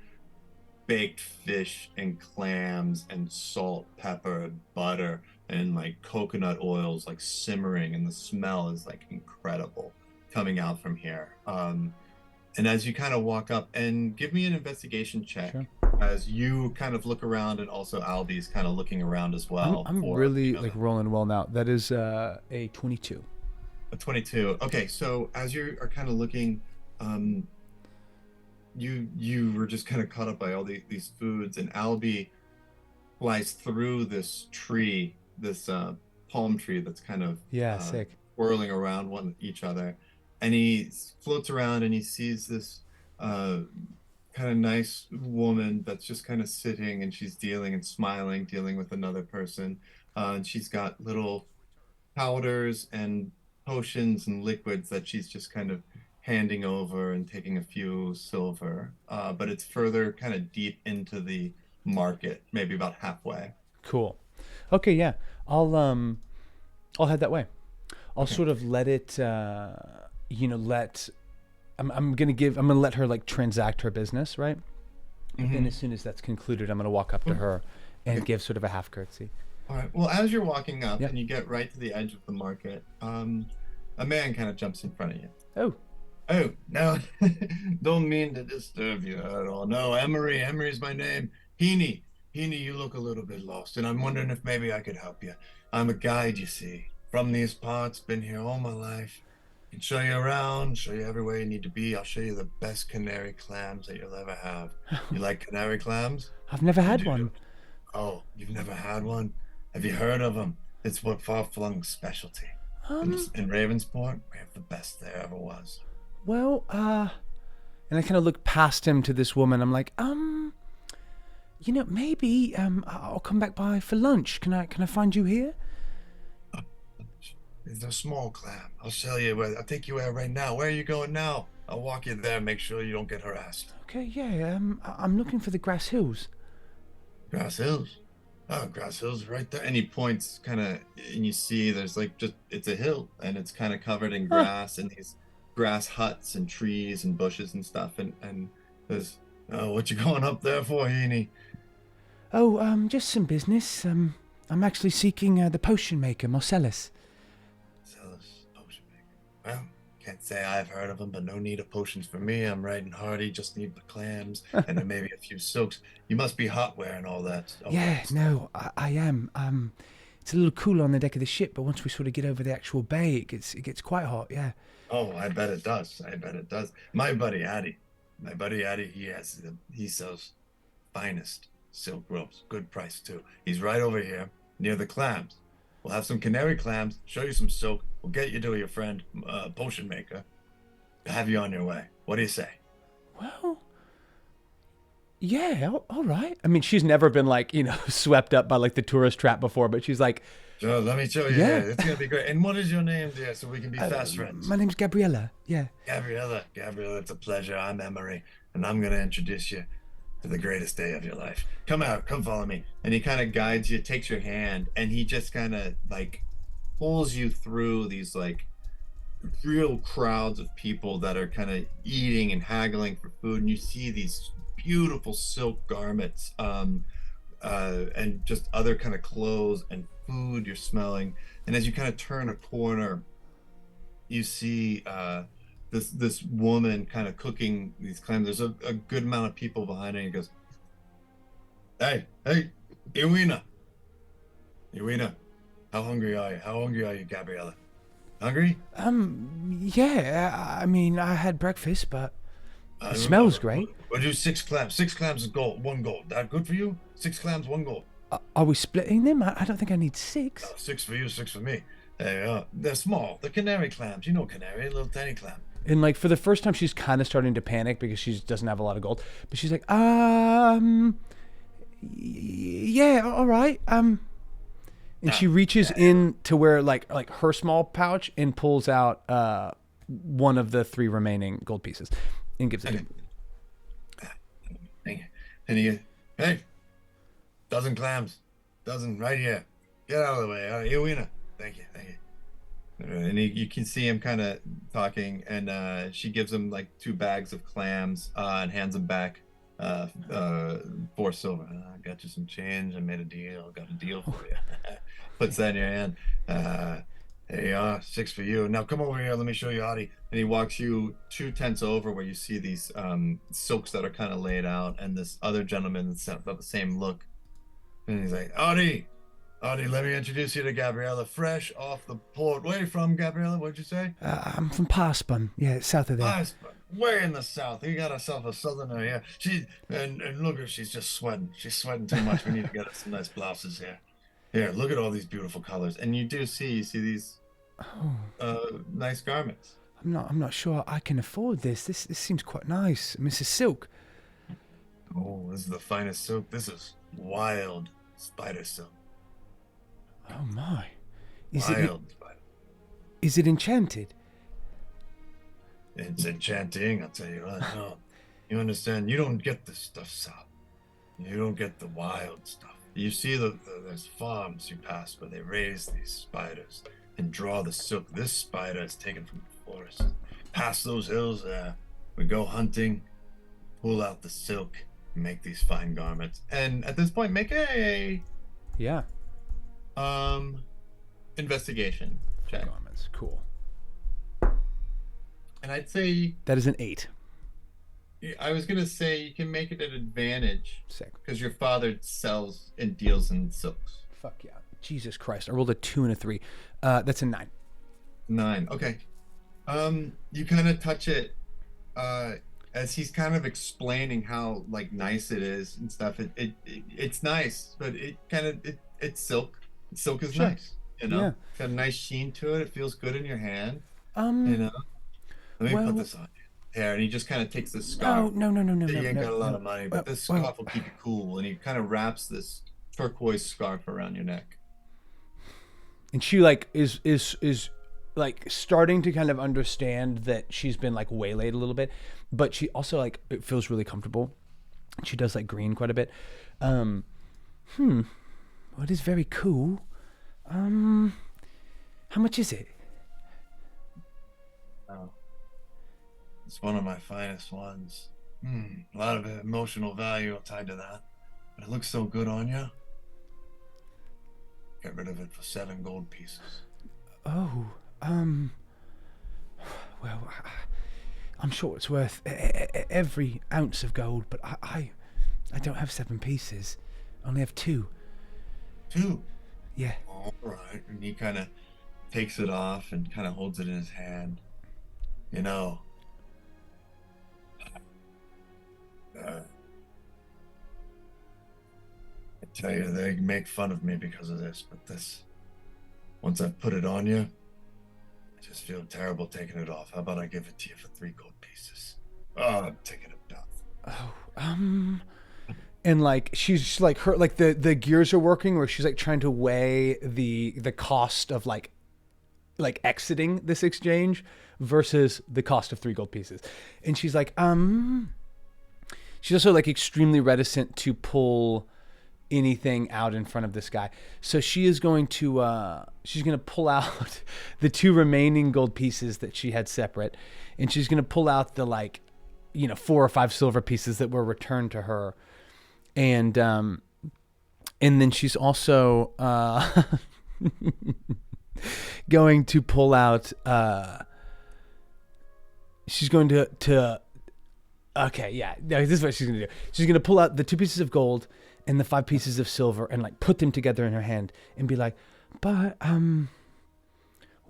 baked fish and clams and salt, pepper, butter, and like coconut oils like simmering, and the smell is like incredible coming out from here. And as you kind of walk up, and give me an investigation check Sure. as you kind of look around, and also Albie's kind of looking around as I'm well I'm for really like rolling well now. That is a 22. a 22. Okay, so as you are kind of looking, um, you were just kind of caught up by all these foods, and Albie flies through this tree, this palm tree that's kind of Yeah, uh, sick. whirling around one each other, and he floats around and he sees this uh, kind of nice woman that's just kind of sitting, and she's dealing and smiling, dealing with another person, and she's got little powders and potions and liquids that she's just kind of handing over and taking a few silver. But it's further kind of deep into the market, maybe about halfway. Cool. Okay, yeah. I'll I'll head that way. I'll Okay. sort of let it let I'm gonna let her like transact her business, right? And then Hmm. as soon as that's concluded, I'm gonna walk up to her and Okay. give sort of a half curtsy. All right. Well, as you're walking up Yeah. and you get right to the edge of the market, a man kind of jumps in front of you. Oh, Oh, no, don't mean to disturb you at all. No, Emery, Emery's my name. Heaney, Heaney, you look a little bit lost, and I'm wondering if maybe I could help you. I'm a guide, you see, from these parts, been here all my life. Can show you around, show you everywhere you need to be. I'll show you the best canary clams that you'll ever have. You like canary clams? I've never You had do? one. Oh, you've never had one? Have you heard of them? It's what Far-Flung specialty. Um, In Ravensport, we have the best there ever was. well, and I kind of look past him to this woman. I'm like, maybe I'll come back by for lunch. Can I find you here? It's a small clam. I'll show you where. I'll take you there right now. Where are you going now? I'll walk you there. Make sure you don't get harassed. Okay, yeah. I'm looking for the Grass Hills. Grass Hills. Oh, Grass Hills right there. And he points kind of, and you see there's like just, it's a hill and it's kind of covered in grass and these grass huts and trees and bushes and stuff. And there's, oh, what you going up there for, Heaney? Oh, just some business. I'm actually seeking the potion maker, Marcellus. Sellers potion maker. Well, can't say I've heard of them, but no need of potions for me. I'm riding hardy, just need the clams and then maybe a few silks. You must be hot wearing all that. Yeah, no, I am. It's a little cool on the deck of the ship, but once we sort of get over the actual bay, it gets quite hot. Yeah. Oh, I bet it does. I bet it does. My buddy Addy, he sells finest silk ropes, good price too. He's right over here near the clams. We'll have some canary clams, show you some silk. We'll get you to your friend, potion maker. Have you on your way. What do you say? Well, yeah, all right. I mean, she's never been like, swept up by like the tourist trap before, but she's like, Sure, let me show you. Yeah. Yeah, it's gonna be great. And what is your name, dear, so we can be fast friends? my name's Gabriella. Yeah. Gabriella. Gabriella, it's a pleasure. I'm Emery, and I'm gonna introduce you to the greatest day of your life. Come out, come follow me. And he kind of guides you, takes your hand, and he just kind of like pulls you through these like real crowds of people that are kind of eating and haggling for food. And you see these beautiful silk garments, and just other kind of clothes and food you're smelling. And as you kind of turn a corner, you see this woman kind of cooking these clams. There's a good amount of people behind her. And he goes, hey, Iwina, how hungry are you? How hungry are you, Gabriella? Hungry? Yeah. I mean, I had breakfast, but I it smells great. We'll do 6 clams. 6 clams is gold. 1 gold. That good for you? 6 clams, 1 gold. Are we splitting them? I don't think I need 6. 6 for you, 6 for me. There you are. They're small. They're canary clams. You know canary, a little tiny clam. And like for the first time, she's kind of starting to panic because she doesn't have a lot of gold. But she's like, yeah, all right. And she reaches in to where like her small pouch and pulls out one of the 3 remaining gold pieces and gives it to him. Thank you. And he goes, hey, dozen clams. Dozen right here. Get out of the way. Here, Weena. Thank you. And you can see him kind of talking, and she gives him like 2 bags of clams and hands them back 4 silver. I got you some change. I made a deal. Got a deal for you. Puts that in your hand. There you are, 6 for you. Now come over here. Let me show you Adi. And he walks you 2 tents over where you see these silks that are kind of laid out, and this other gentleman that's got the same look. And he's like, Adi, let me introduce you to Gabriella, fresh off the port. Where are you from, Gabriella? What'd you say? I'm from Parspun. Yeah, it's south of there. Parspun. Way in the south. You got herself a southerner here. And look at her, she's just sweating. She's sweating too much. We need to get her some nice blouses here. Here, look at all these beautiful colors. And you see these nice garments. I'm not sure I can afford this. This seems quite nice, Mrs. Silk. Oh, this is the finest silk. This is wild spider silk. Oh my! Wild spider. Is it enchanted? It's enchanting, I'll tell you what. No, you understand? You don't get this stuff, Sal. You don't get the wild stuff. You see there's farms you pass where they raise these spiders and draw the silk. This spider is taken from the forest. Past those hills there, we go hunting, pull out the silk, and make these fine garments. And at this point, make a Yeah. investigation check. Garments. Cool. And I'd say That is an 8. I was gonna say you can make it an advantage Sick. because your father sells and deals in silks. Fuck yeah. Jesus Christ. I rolled a 2 and a 3. That's a 9. 9. Okay. You kind of touch it, uh, as he's kind of explaining how like nice it is and stuff. It's nice, but it's silk. Silk is Sure. nice. You know, Yeah. it's got a nice sheen to it. It feels good in your hand. You Um, know, let me well, put this on you. There, and he just kind of takes this no, scarf. no, no, no, no, You no, ain't no, got a lot no. of money, but this Well, scarf will keep you cool. And he kind of wraps this turquoise scarf around your neck. and she like is like starting to kind of understand that she's been like waylaid a little bit, but she also like it feels really comfortable. She does like green quite a bit. Well, it is very cool. How much is it? Oh, it's one of my finest ones. A lot of emotional value tied to that. But it looks so good on you. Get rid of it for 7 gold pieces. Oh, well, I'm sure it's worth every ounce of gold, but I don't have 7 pieces. I only have 2. 2. Yeah. All right. And he kind of takes it off and kind of holds it in his hand. You know, I tell you, they make fun of me because of this, but this, once I've put it on you, I just feel terrible taking it off. How about I give it to you for 3 gold pieces? Oh, I'm taking it down. Oh, and like she's like her like the gears are working where she's like trying to weigh the cost of like exiting this exchange versus the cost of 3 gold pieces, and she's like she's also like extremely reticent to pull anything out in front of this guy, so she is going to she's going to pull out the 2 remaining gold pieces that she had separate, and she's going to pull out the 4 or 5 silver pieces that were returned to her. And then she's also going to pull out. She's going to. Okay, yeah. No, this is what she's going to do. She's going to pull out the 2 pieces of gold and the 5 pieces of silver and like put them together in her hand and be like, but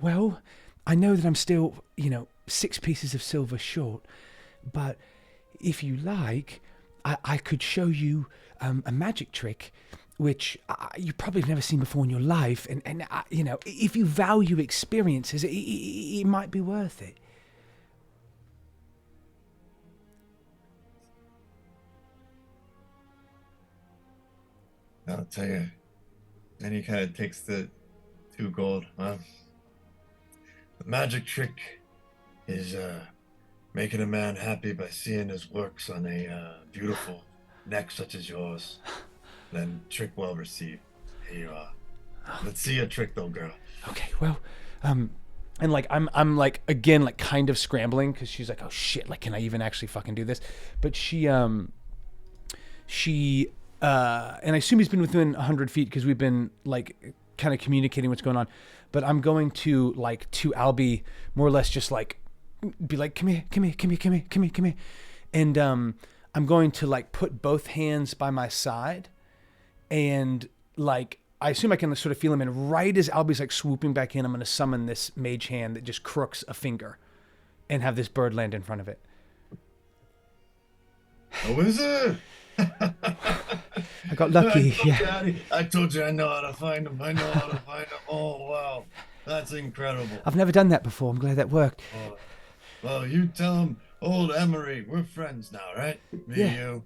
well, I know that I'm still 6 pieces of silver short, but if you like, I could show you a magic trick, which you probably have never seen before in your life. And if you value experiences, it might be worth it. I'll tell you. Then he kind of takes the 2 gold. Huh? The magic trick is making a man happy by seeing his works on a beautiful neck such as yours. Then trick well received. Here you are. Let's see your trick though, girl. Okay, well, and like I'm like again like kind of scrambling because she's like, oh shit, like can I even actually fucking do this? But she and I assume he's been within 100 feet because we've been like kind of communicating what's going on. But I'm going to Albie more or less just like be like, come here, and I'm going to like put both hands by my side, and like I assume I can sort of feel him, and right as Albie's like swooping back in, I'm going to summon this mage hand that just crooks a finger, and have this bird land in front of it. A wizard! I got lucky. I told you I know how to find them. Oh wow, that's incredible. I've never done that before. I'm glad that worked. Oh. Well, you tell him, old Emery, we're friends now, right? Me and you.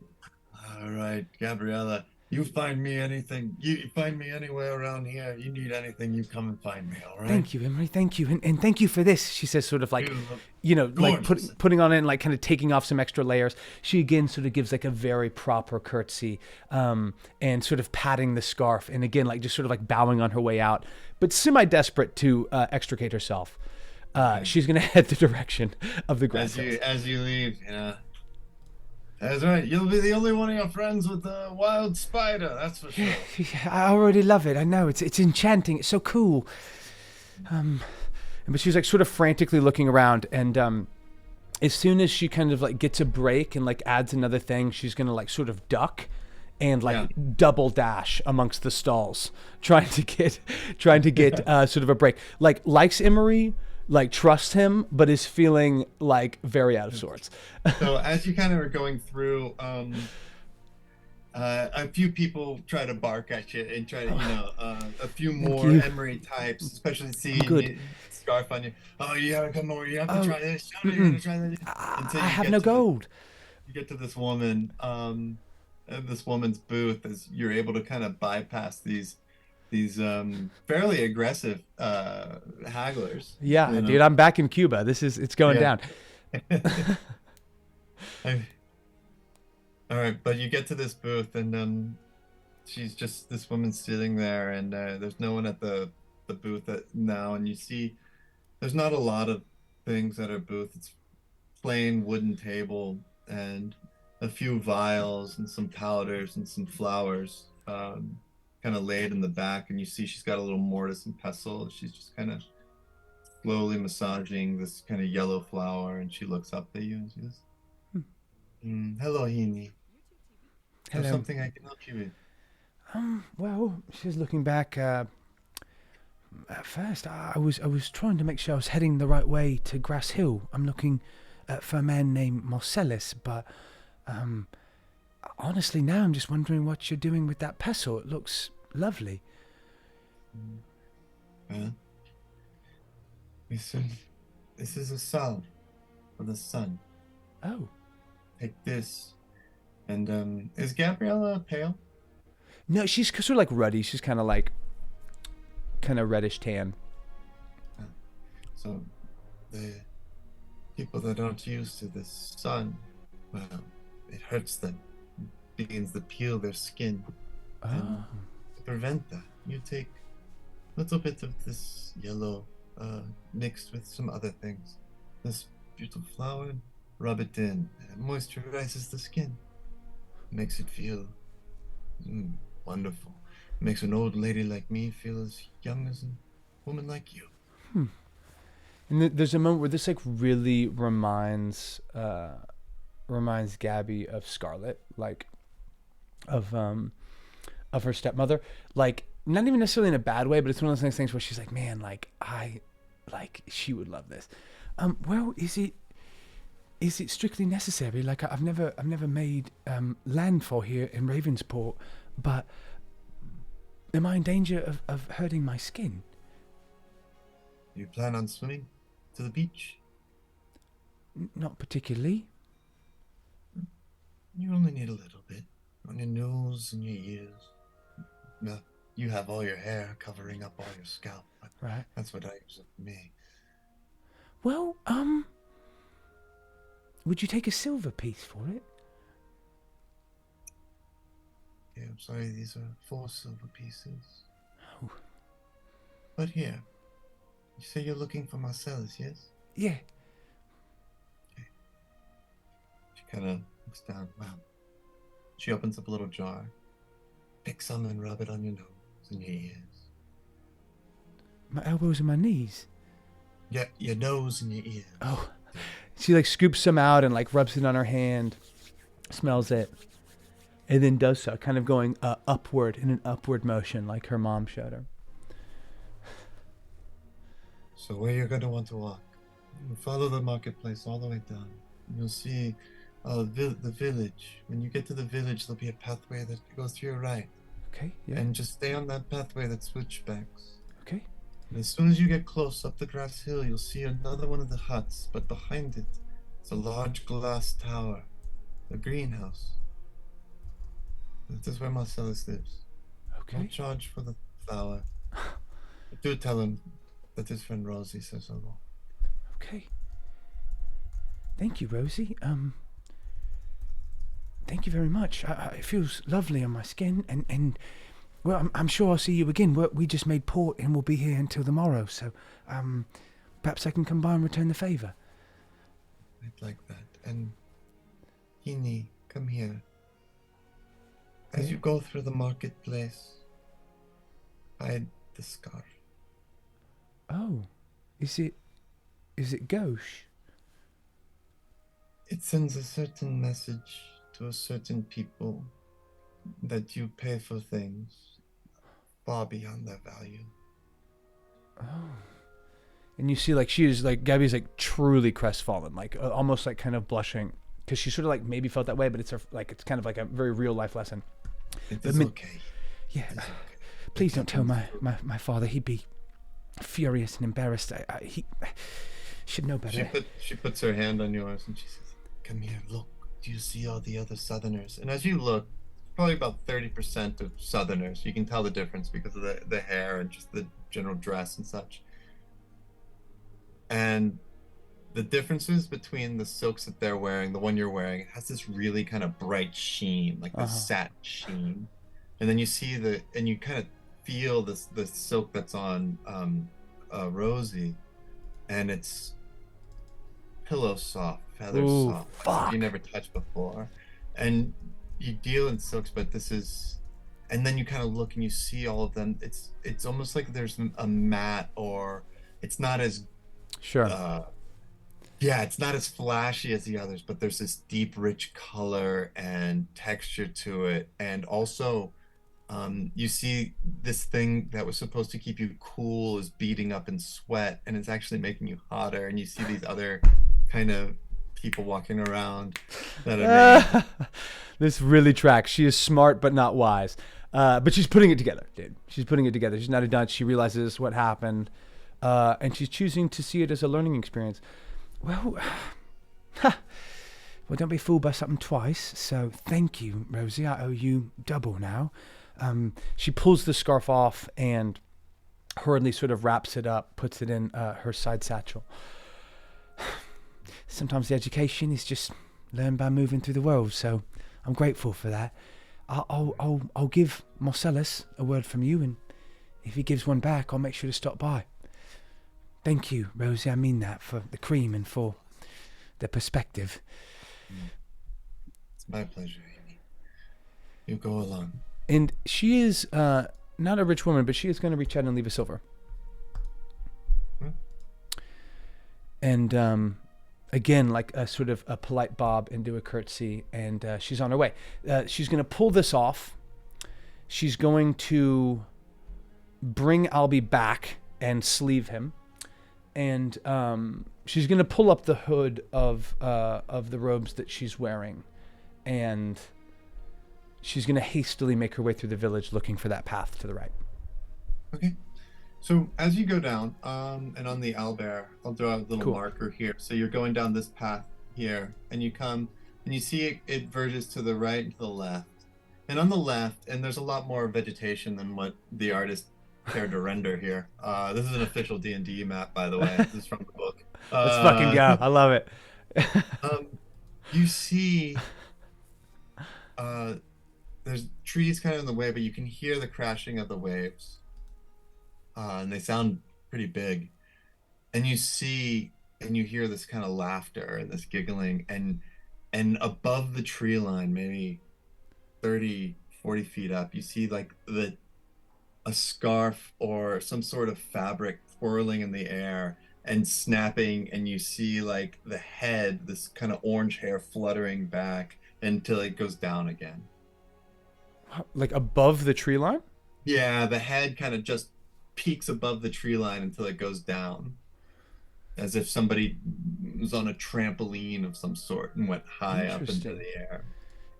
All right, Gabriella, you find me anything. You find me anywhere around here. You need anything, you come and find me, all right? Thank you, Emery. Thank you. And thank you for this, she says, sort of like, Gorgeous. like putting on it and like kind of taking off some extra layers. She again sort of gives like a very proper curtsy and sort of patting the scarf. And again, like just sort of like bowing on her way out, but semi-desperate to extricate herself. She's going to head the direction of the grass. As you leave, That's right. You'll be the only one of your friends with the wild spider. That's for sure. I already love it. I know. It's enchanting. It's so cool. But she's like sort of frantically looking around, and as soon as she kind of like gets a break and like adds another thing, she's gonna like sort of duck and like Yeah. double dash amongst the stalls, trying to get sort of a break. Like likes Emery, like trusts him, but is feeling like very out of sorts. So as you kind of are going through, a few people try to bark at you and try to, a few Thank more you. Emery types, especially I'm seeing good. you, scarf on you. Oh, you gotta come over. You have to Oh, try this. You gotta try that. Until I you have get no to the gold. you get to this woman, this woman's booth, as you're able to kind of bypass these fairly aggressive hagglers. Yeah, You dude, know, I'm back in Cuba. It's going yeah. down. I, all right, but you get to this booth and she's just this woman sitting there, and there's no one at the booth now, and you see there's not a lot of things at her booth. It's plain wooden table and a few vials and some powders and some flowers kind of laid in the back, and you see she's got a little mortise and pestle. She's just kind of slowly massaging this kind of yellow flower, and she looks up at you and she goes, hello, Heaney. There's Hello. something I can help you with. Well, she's looking back. At first, I was trying to make sure I was heading the right way to Grass Hill. I'm looking for a man named Marcellus, but honestly, now I'm just wondering what you're doing with that pestle. It looks lovely. Well, listen, this is a salve for the sun. Oh, Take this. And is Gabriella pale? no, she's sort of like ruddy. She's kind of like, kind of reddish tan. So the people that aren't used to the sun, well, it hurts them. It begins to peel their skin. And Oh, to prevent that, you take a little bit of this yellow mixed with some other things. This beautiful flower, rub it in, and it moisturizes the skin. Makes it feel wonderful. Makes an old lady like me feel as young as a woman like you. and there's a moment where this like really reminds Gabby of Scarlet, like of her stepmother, like not even necessarily in a bad way, but it's one of those nice things where she's like, man, like she would love this. Well, is it strictly necessary? Like I've never made landfall here in Ravensport, but am I in danger of hurting my skin? You plan on swimming to the beach? Not particularly. You only need a little bit on your nose and your ears. Well, you have all your hair covering up all your scalp, but Right. that's what I use for me. Well, would you take a silver piece for it? Yeah, I'm sorry, these are 4 silver pieces. Oh. But here, you say you're looking for Marcellus, yes? Yeah. She kind of looks down. Wow. She opens up a little jar. Pick some and rub it on your nose and your ears. My elbows and my knees. Yeah, your nose and your ears. Oh. She like scoops some out and like rubs it on her hand, smells it, and then does so, kind of going upward in an upward motion like her mom showed her. So where you're going to want to walk, you follow the marketplace all the way down. You'll see the village. When you get to the village, there'll be a pathway that goes to your right. Okay, yeah. And just stay on that pathway that switchbacks. Okay. And as soon as you get close up the grass hill, you'll see another one of the huts, but behind it, it's a large glass tower, a greenhouse. That is where Marcellus lives. Okay. Don't charge for the flower. But do tell him that his friend Rosie says hello. Okay. Thank you, Rosie. Thank you very much. It feels lovely on my skin, and well, I'm sure I'll see you again. We just made port, and we'll be here until the morrow. So, perhaps I can come by and return the favor. I'd like that. And Heaney, come here. As you go through the marketplace, hide the scarf. Oh, is it gauche? It sends a certain message to a certain people that you pay for things far beyond their value. And you see, like, she is like, Gabby's like truly crestfallen, like almost like kind of blushing, because she sort of like maybe felt that way, but it's kind of like a very real life lesson. It But is okay. yeah, It is okay. please It don't tell happens. my father. He'd be furious and embarrassed. He should know better. She puts her hand on yours and she says, "Come here, look. Do you see all the other Southerners?" And as you look, probably about 30% of Southerners. You can tell the difference because of the hair and just the general dress and such. And the differences between the silks that they're wearing, the one you're wearing, it has this really kind of bright sheen, like this Uh-huh. satin sheen. And then you see and you kind of feel the silk that's on Rosie, and it's pillow soft, feather Ooh, soft, like stuff you fuck. never touched before. And you deal in silks, but this is, and then you kind of look and you see all of them. It's almost like there's a mat, or it's not as Sure. uh yeah, it's not as flashy as the others, but there's this deep, rich color and texture to it. And also, you see this thing that was supposed to keep you cool is beating up in sweat, and it's actually making you hotter. And you see these other kind of people walking around that are named. Uh, this really tracks. She is smart but not wise. But she's putting it together, dude. She's putting it together. She's not a dunce. She realizes what happened, and she's choosing to see it as a learning experience. Well, well, don't be fooled by something twice. So thank you, Rosie. I owe you double now. She pulls the scarf off and hurriedly sort of wraps it up, puts it in her side satchel. Sometimes the education is just learned by moving through the world, so I'm grateful for that. I'll give Marcellus a word from you, and if he gives one back, I'll make sure to stop by. Thank you, Rosie. I mean that, for the cream and for the perspective. It's my pleasure, Amy. You go along. And she is not a rich woman, but she is going to reach out and leave a silver. Hmm? And again, like a sort of a polite bob and do a curtsy, and she's on her way. She's going to pull this off. She's going to bring Albie back and sleeve him, and she's going to pull up the hood of the robes that she's wearing, and she's going to hastily make her way through the village looking for that path to the right. Okay. So as you go down, and on the owlbear, I'll draw a little Cool. marker here. So you're going down this path here, and you come, and you see it verges to the right and to the left. And on the left, and there's a lot more vegetation than what the artist cared to render here. This is an official D&D map, by the way. This is from the book. Let's fucking go. I love it. Um, you see, uh, there's trees kind of in the way, but you can hear the crashing of the waves, and they sound pretty big. And you see and you hear this kind of laughter and this giggling, and above the tree line, maybe 30, 40 feet up, you see like the a scarf or some sort of fabric twirling in the air and snapping, and you see like the head, this kind of orange hair fluttering back until it goes down again. Like above the tree line? Yeah, the head kind of just peaks above the tree line until it goes down, as if somebody was on a trampoline of some sort and went high up into Interesting. the air.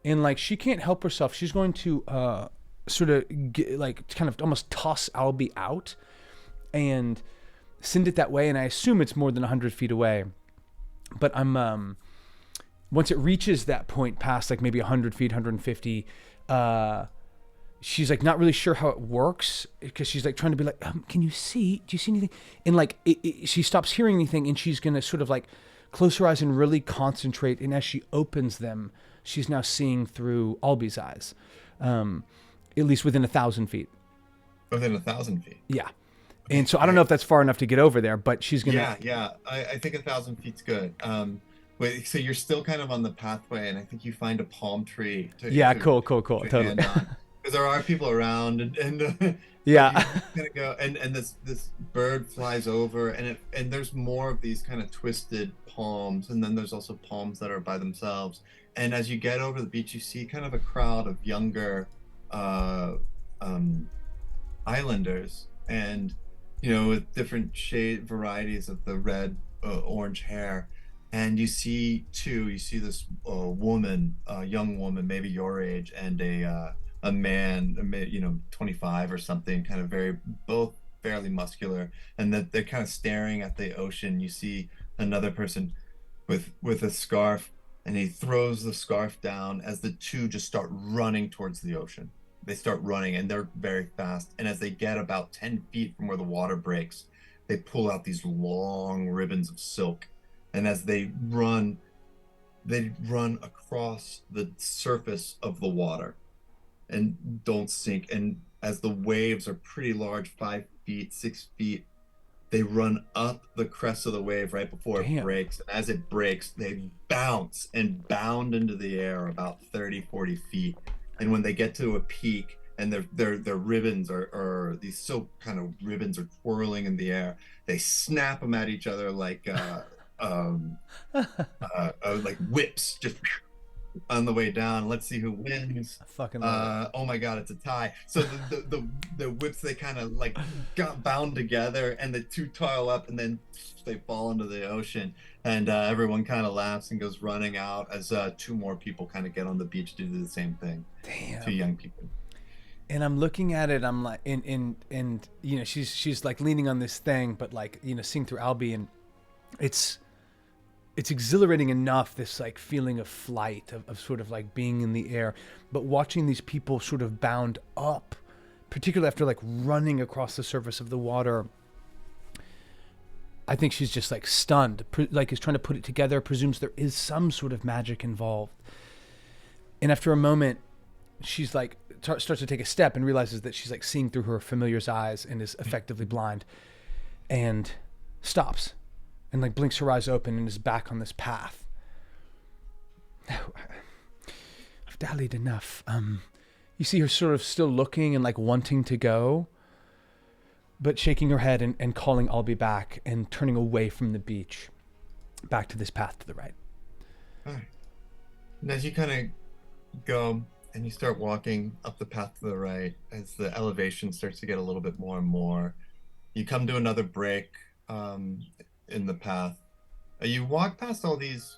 And like she can't help herself. She's going to sort of like kind of almost toss Albie out and send it that way. And I assume it's more than 100 feet away. But I'm once it reaches that point past like maybe 100 feet, 150, she's like not really sure how it works because she's like trying to be like, can you see? Do you see anything? And like she stops hearing anything, and she's gonna sort of like close her eyes and really concentrate. And as she opens them, she's now seeing through Albie's eyes, at least within 1,000 feet. Within 1,000 feet. Yeah. Okay, And so I don't know great. if that's far enough to get over there, but she's gonna. Yeah, yeah. I think 1,000 feet's good. Wait, so you're still kind of on the pathway, and I think you find a palm tree Yeah, to cool, put your totally. hand on, because there are people around, and But you Yeah. just kind of go, and this bird flies over, and there's more of these kind of twisted palms, and then there's also palms that are by themselves. And as you get over the beach, you see kind of a crowd of younger uh, um, islanders, and with different shade varieties of the red, orange hair. And you see this woman, a young woman, maybe your age, and a man, 25 or something, kind of both fairly muscular, and that they're kind of staring at the ocean. You see another person with a scarf, and he throws the scarf down as the two just start running towards the ocean. They start running, and they're very fast. And as they get about 10 feet from where the water breaks, they pull out these long ribbons of silk. And as they run across the surface of the water and don't sink. And as the waves are pretty large, 5 feet, 6 feet, they run up the crest of the wave right before it Damn. breaks. And as it breaks, they bounce and bound into the air about 30, 40 feet. And when they get to a peak, and their ribbons are these silk kind of ribbons are twirling in the air, they snap them at each other um, like whips, just on the way down. Let's see who wins. I fucking love Oh my god, it's a tie. So the whips, they kind of like got bound together, and the two toil up, and then they fall into the ocean. And everyone kind of laughs and goes running out as two more people kind of get on the beach to do the same thing. it. Damn. Two young people. And I'm looking at it. I'm like, and she's like leaning on this thing, but like seeing through Albie, and it's exhilarating enough, this like feeling of flight, of sort of like being in the air, but watching these people sort of bound up, particularly after like running across the surface of the water. I think she's just like stunned, like is trying to put it together, presumes there is some sort of magic involved. And after a moment, she's like, starts to take a step and realizes that she's like seeing through her familiar's eyes and is effectively blind, and stops and like blinks her eyes open and is back on this path. No, I've dallied enough. You see her sort of still looking and like wanting to go, but shaking her head and calling Albie back and turning away from the beach, back to this path to the right. All right. And as you kind of go and you start walking up the path to the right, as the elevation starts to get a little bit more and more, you come to another break in the path. You walk past all these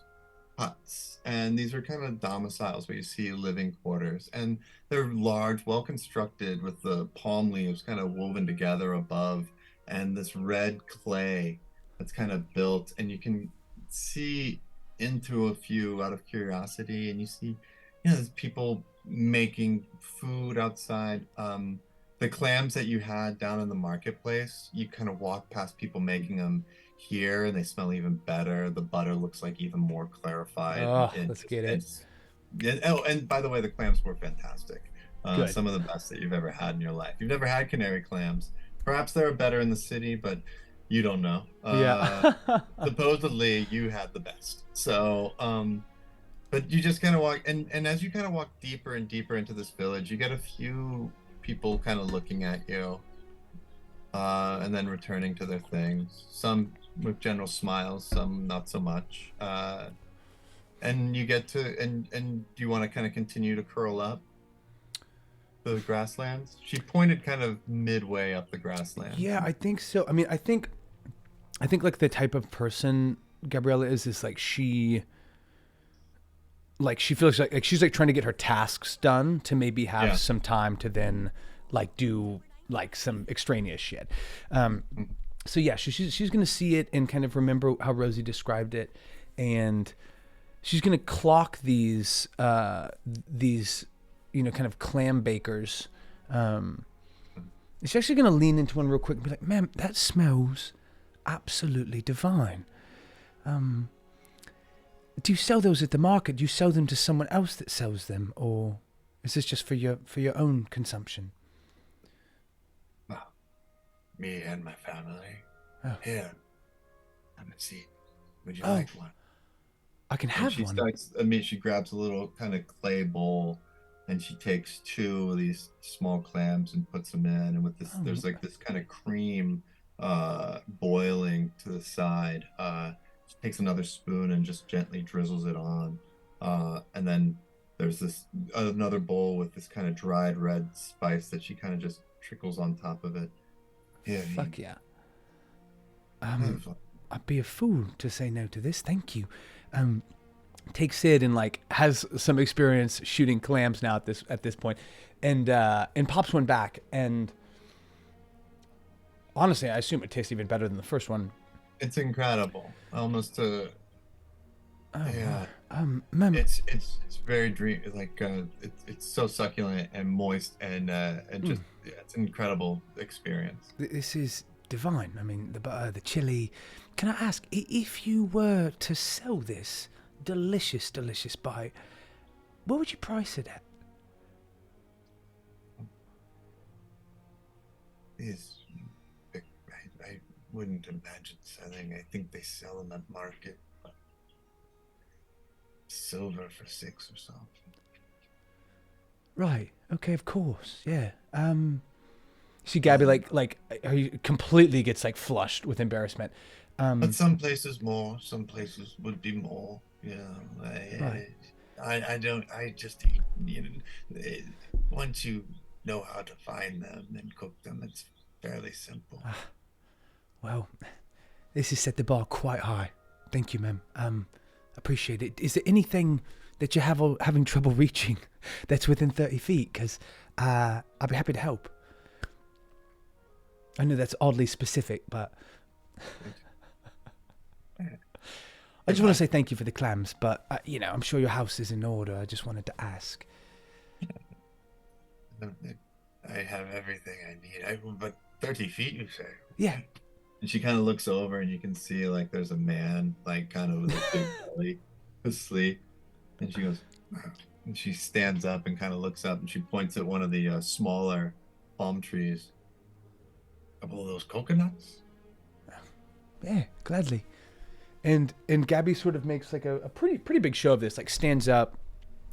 huts, and these are kind of domiciles where you see living quarters, and they're large, well constructed, with the palm leaves kind of woven together above, and this red clay that's kind of built. And you can see into a few out of curiosity, and you see there's people making food outside. The clams that you had down in the marketplace, you kind of walk past people making them here, and they smell even better. The butter looks like even more clarified. Oh, and let's get it. oh, and by the way, the clams were fantastic. Good. Some of the best that you've ever had in your life. You've never had canary clams. Perhaps they're better in the city, but you don't know. Yeah. Supposedly, you had the best. So, but you just kind of walk, and as you kind of walk deeper and deeper into this village, you get a few people kind of looking at you, and then returning to their things. Some with general smiles, some not so much. And you get to, and do you want to kind of continue to curl up the grasslands? She pointed kind of midway up the grasslands. Yeah, I think so. I mean, I think like the type of person Gabriella is like she feels like she's like trying to get her tasks done to maybe have some time to then like do like some extraneous shit. So yeah, she's gonna see it and kind of remember how Rosie described it, and she's gonna clock these kind of clam bakers. She's actually gonna lean into one real quick and be like, "Ma'am, that smells absolutely divine. Do you sell those at the market? Do you sell them to someone else that sells them, or is this just for your own consumption?" Well, me and my family. Oh. Here, have a seat. Would you Oh. like one? I can And have she one. starts. She grabs a little kind of clay bowl, and she takes two of these small clams and puts them in, and with this, Oh, there's like this kind of cream boiling to the side. She takes another spoon and just gently drizzles it on, and then there's this another bowl with this kind of dried red spice that she kind of just trickles on top of it. Here, fuck yeah. have I'd be a fool to say no to this. Thank you. Takes Sid and like has some experience shooting clams now at this point, and pops one back. And honestly, I assume it tastes even better than the first one. it's incredible. Almost Oh, yeah. ma'am, It's very dream like it's so succulent and moist and just yeah, it's an incredible experience. this is divine. I mean, the butter, the chili. Can I ask if you were to sell this delicious, delicious bite, what would you price it at? Is I wouldn't imagine selling. I think they sell them at market. Silver for 6 or something. Right. Okay. Of course. Yeah. See, Gabby, like, he completely gets like flushed with embarrassment. But some places more, some places would be more. Yeah, Right. I don't. I just eat. Once you know how to find them and cook them, it's fairly simple. Well, this has set the bar quite high. Thank you, ma'am. Appreciate it. Is there anything that you have having trouble reaching that's within 30 feet? Because I'd be happy to help. I know that's oddly specific, but I just want to say thank you for the clams. But I'm sure your house is in order. I just wanted to ask. I have everything I need. But 30 feet, you say? Yeah. And she kind of looks over, and you can see like there's a man, like kind of with a big belly, asleep. And she goes, and she stands up and kind of looks up, and she points at one of the smaller palm trees. A couple of those coconuts. Yeah, gladly. And Gabby sort of makes like a pretty big show of this. Like stands up,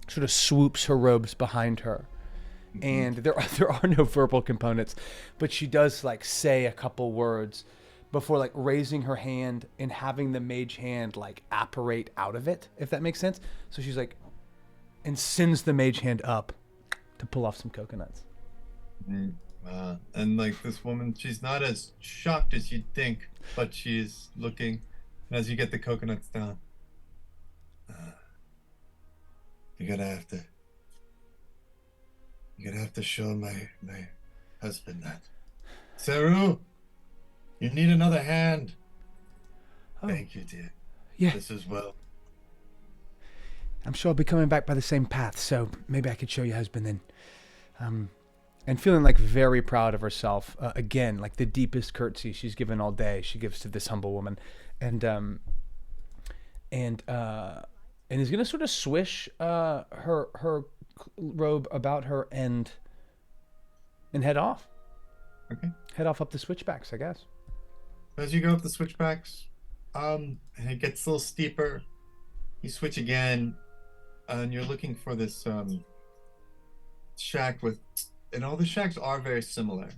sort of swoops her robes behind her. And there are no verbal components, but she does like say a couple words before like raising her hand and having the mage hand like apparate out of it, if that makes sense. So she's like, and sends the mage hand up to pull off some coconuts. And like this woman, she's not as shocked as you'd think, but she's looking. And as you get the coconuts down, you're gonna have to. You're gonna have to show my husband that. Saru, you need another hand. Oh, Thank you, dear. yeah. This is well. I'm sure I'll be coming back by the same path, so maybe I could show your husband then. And feeling like very proud of herself again, like the deepest curtsy she's given all day, she gives to this humble woman, and is gonna sort of swish her robe about her and head off. Okay. Head off up the switchbacks, I guess. As you go up the switchbacks, and it gets a little steeper, you switch again, and you're looking for this shack with, and all the shacks are very similar.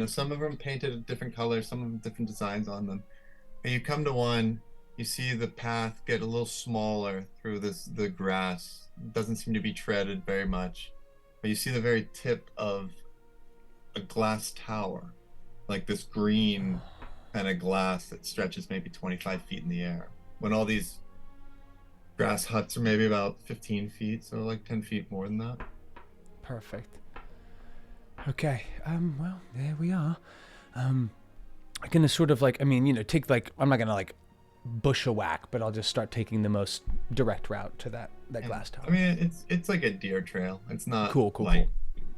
Some of them painted a different color, some of them different designs on them. And you come to one, you see the path get a little smaller through the grass. It doesn't seem to be treaded very much, but you see the very tip of a glass tower, like this green kind of glass that stretches maybe 25 feet in the air. When all these grass huts are maybe about 15 feet, so like 10 feet more than that. Perfect. Okay. Well, there we are. I'm gonna sort of like, take like, I'm not gonna like bushwhack, but I'll just start taking the most direct route to that glass tower. I mean, it's like a deer trail. It's not Cool.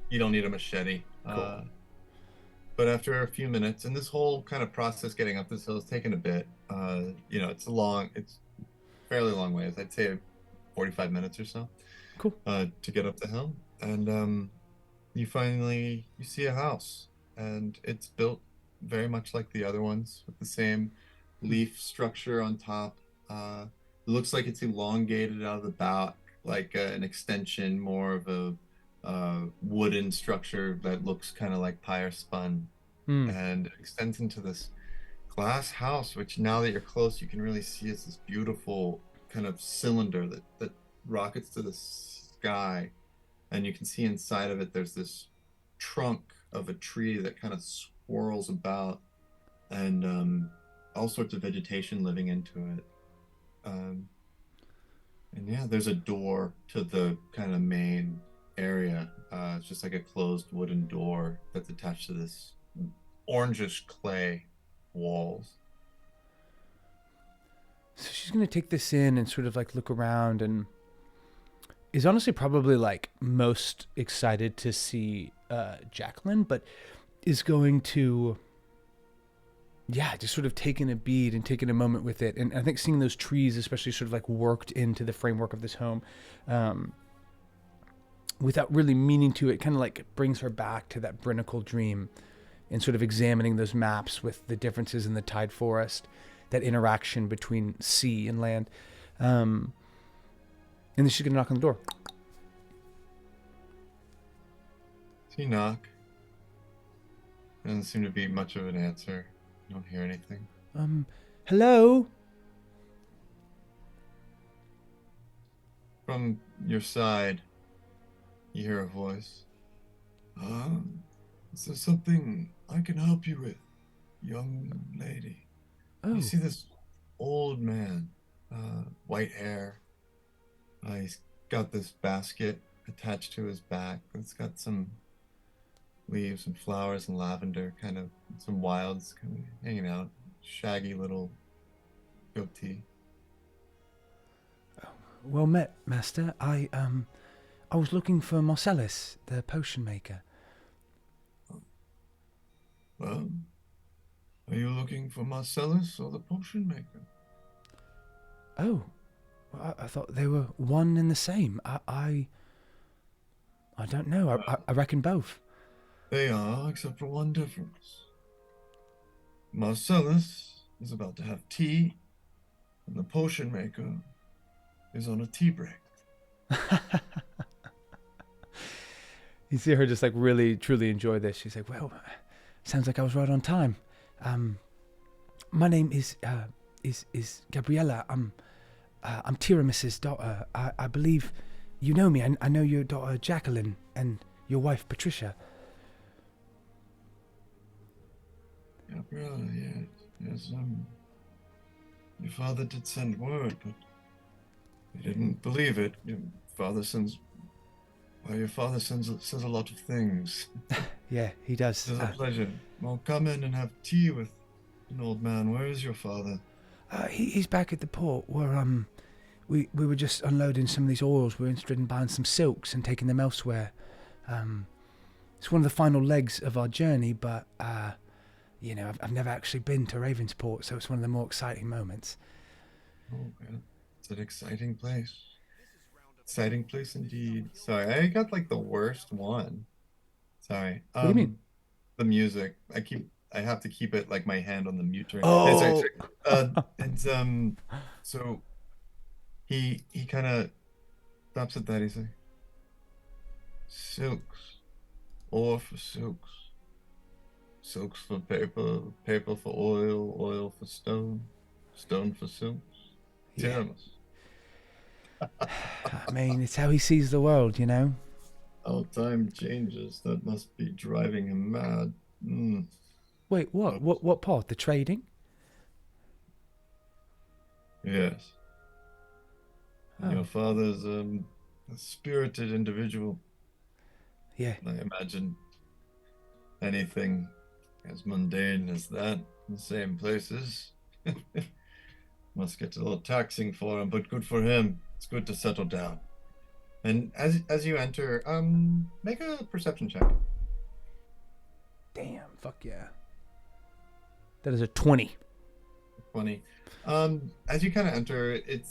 You don't need a machete. Cool. But after a few minutes, and this whole kind of process getting up this hill is taking a bit. It's fairly long ways. I'd say 45 minutes or so. Cool. To get up the hill, and you see a house, and it's built very much like the other ones with the same leaf structure on top. It looks like it's elongated out of the back, like an extension, more of a wooden structure that looks kind of like pyre spun Hmm. and extends into this glass house, which now that you're close, you can really see it's this beautiful kind of cylinder that rockets to the sky. And you can see inside of it, there's this trunk of a tree that kind of swirls about and all sorts of vegetation living into it. Um, and yeah, there's a door to the kind of main area. It's just like a closed wooden door that's attached to this orangish clay walls. So she's gonna take this in and sort of like look around, and is honestly probably like most excited to see Jacqueline, but is going to, yeah, just sort of taking a beat and taking a moment with it. And I think seeing those trees, especially sort of like worked into the framework of this home, um, without really meaning to, it kind of like brings her back to that Brinical dream, and sort of examining those maps with the differences in the tide forest, that interaction between sea and land. Um, and then she's gonna knock on the door. So you knock. Doesn't seem to be much of an answer. You don't hear anything. Hello? From your side, you hear a voice. Is there something I can help you with, young lady? You Oh, see this old man, white hair. He's got this basket attached to his back. It's got some leaves and flowers and lavender, kind of some wilds kind of hanging out. Shaggy little goatee. well met, master. I was looking for Marcellus, the potion maker. Well, are you looking for Marcellus or the potion maker? Oh, I thought they were one and the same. I don't know. I reckon both. They are, except for one difference. Marcellus is about to have tea, and the potion maker is on a tea break. You see her just like really, truly enjoy this. She's like, well, sounds like I was right on time. Um, my name is Gabriella. I'm Tiramis's daughter. I believe you know me. I know your daughter Jacqueline and your wife Patricia. Gabriella, yes, yes. Your father did send word, but I didn't believe it. Your father says a lot of things. Yeah, he does. It's a pleasure. Well, come in and have tea with an old man. Where is your father? He's back at the port where we were just unloading some of these oils. We're interested in buying some silks and taking them elsewhere. It's one of the final legs of our journey, but I've never actually been to Ravensport, so it's one of the more exciting moments. Oh, well, it's an exciting place. Exciting place indeed. Sorry, I got like the worst one. Sorry. What do you mean? The music. I have to keep it like my hand on the mute ring. Sorry, Oh, sorry. And so he kind of stops at that. He's like, silks, ore for silks, silks for paper, paper for oil, oil for stone, stone for silks. yeah. Tiramus. I mean, it's how he sees the world, you know. How time changes. That must be driving him mad. Mm. Wait, what? Oops. What part? The trading? Yes. Your Oh, father's a spirited individual. yeah. I imagine anything as mundane as that in the same places must get a little taxing for him, but good for him. It's good to settle down. And as you enter, make a perception check. Damn, fuck yeah. That is a 20. 20. As you kind of enter, it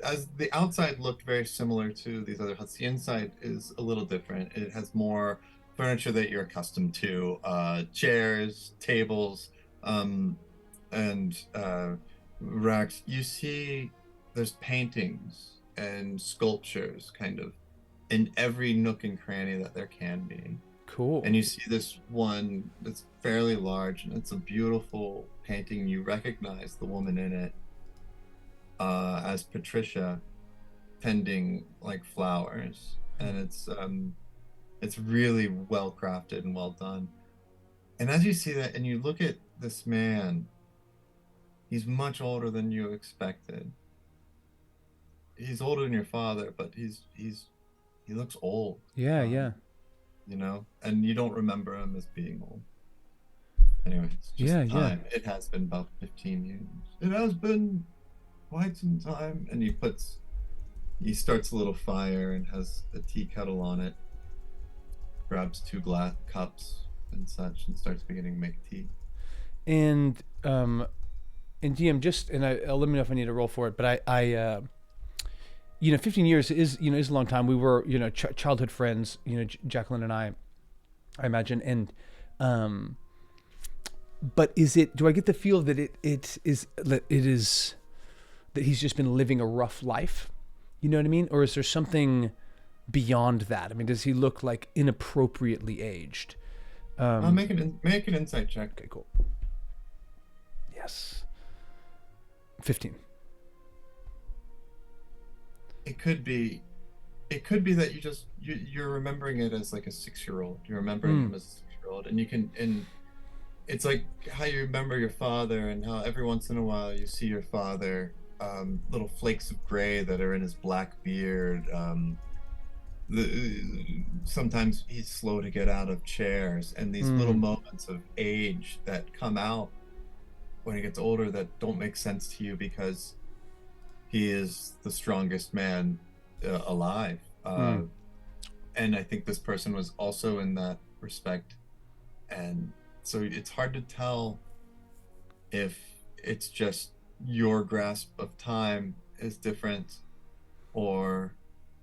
as the outside looked very similar to these other huts, the inside is a little different. It has more furniture that you're accustomed to, chairs, tables, and racks. You see there's paintings and sculptures kind of in every nook and cranny that there can be. Cool. And you see this one that's fairly large, and it's a beautiful painting. You recognize the woman in it as Patricia, tending like flowers, and it's really well crafted and well done. And as you see that, and you look at this man, he's much older than you expected. He's older than your father, but he looks old. Yeah, yeah. You know, and you don't remember him as being old. Anyway, it's just Yeah, time. It has been about 15 years. It has been quite some time. And he starts a little fire and has a tea kettle on it, grabs two glass cups and such, and starts beginning to make tea. And DM, just, and I'll let me know if I need to roll for it, but I 15 years is a long time. We were, childhood friends, Jacqueline and I imagine. And, but do I get the feel that it is that he's just been living a rough life? You know what I mean? Or is there something beyond that? I mean, does he look like inappropriately aged? Make an insight check. Okay, cool. Yes. 15. It could be that you're remembering it as like a 6-year-old. You're remembering him as a 6-year-old, and it's like how you remember your father, and how every once in a while you see your father, little flakes of gray that are in his black beard. Sometimes he's slow to get out of chairs, and these little moments of age that come out when he gets older that don't make sense to you because he is the strongest man alive. And I think this person was also in that respect. And so it's hard to tell if it's just your grasp of time is different, or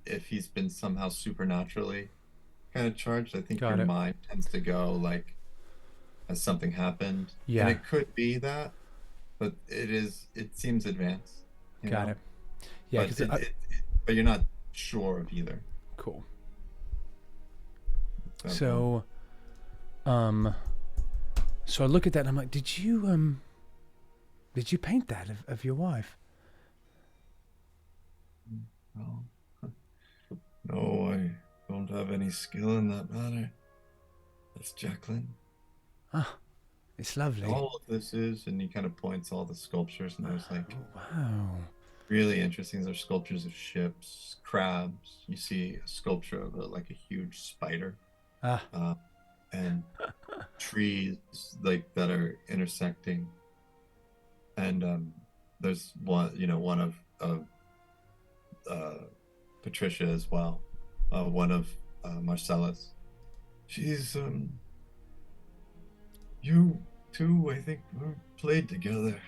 if he's been somehow supernaturally kind of charged. I think your mind tends to go like, has something happened? Yeah. And it could be that, but it seems advanced. Got it. Yeah, but you're not sure of either. Cool. So I look at that and I'm like, did you paint that of your wife? No, I don't have any skill in that matter. That's Jacqueline. Ah, it's lovely. All of this is, and he kind of points all the sculptures, and there's like, wow, really interesting. There's sculptures of ships, crabs. You see a sculpture of like a huge spider, and trees like that are intersecting. And there's one of Patricia as well, one of Marcellus. She's you two, I think, were played together.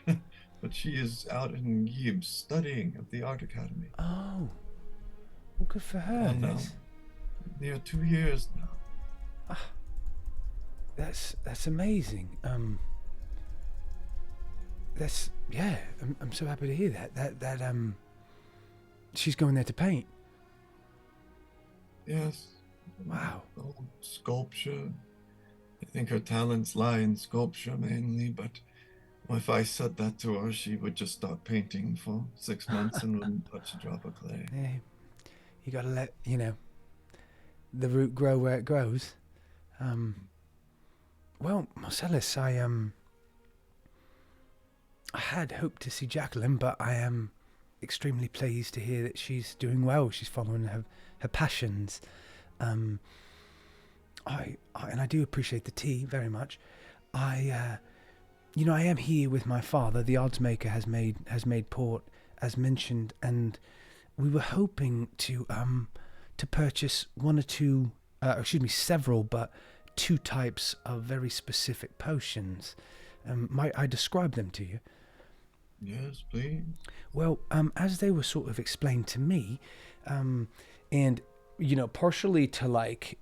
But she is out in Yibs studying at the Art Academy. Oh, well, good for her. Near 2 years now. Ah, that's amazing. I'm so happy to hear that she's going there to paint. Yes. Wow. Sculpture. I think her talents lie in sculpture mainly, but if I said that to her, she would just stop painting for 6 months and wouldn't touch a drop of clay. Yeah. You gotta let, the root grow where it grows. Well, Marcellus, I had hoped to see Jacqueline, but I am extremely pleased to hear that she's doing well. She's following her passions. And I do appreciate the tea very much. I am here with my father. The odds maker has made port, as mentioned, and we were hoping to purchase several, but 2 types of very specific potions. Might I describe them to you? Yes, please. Well, as they were sort of explained to me, and partially to like,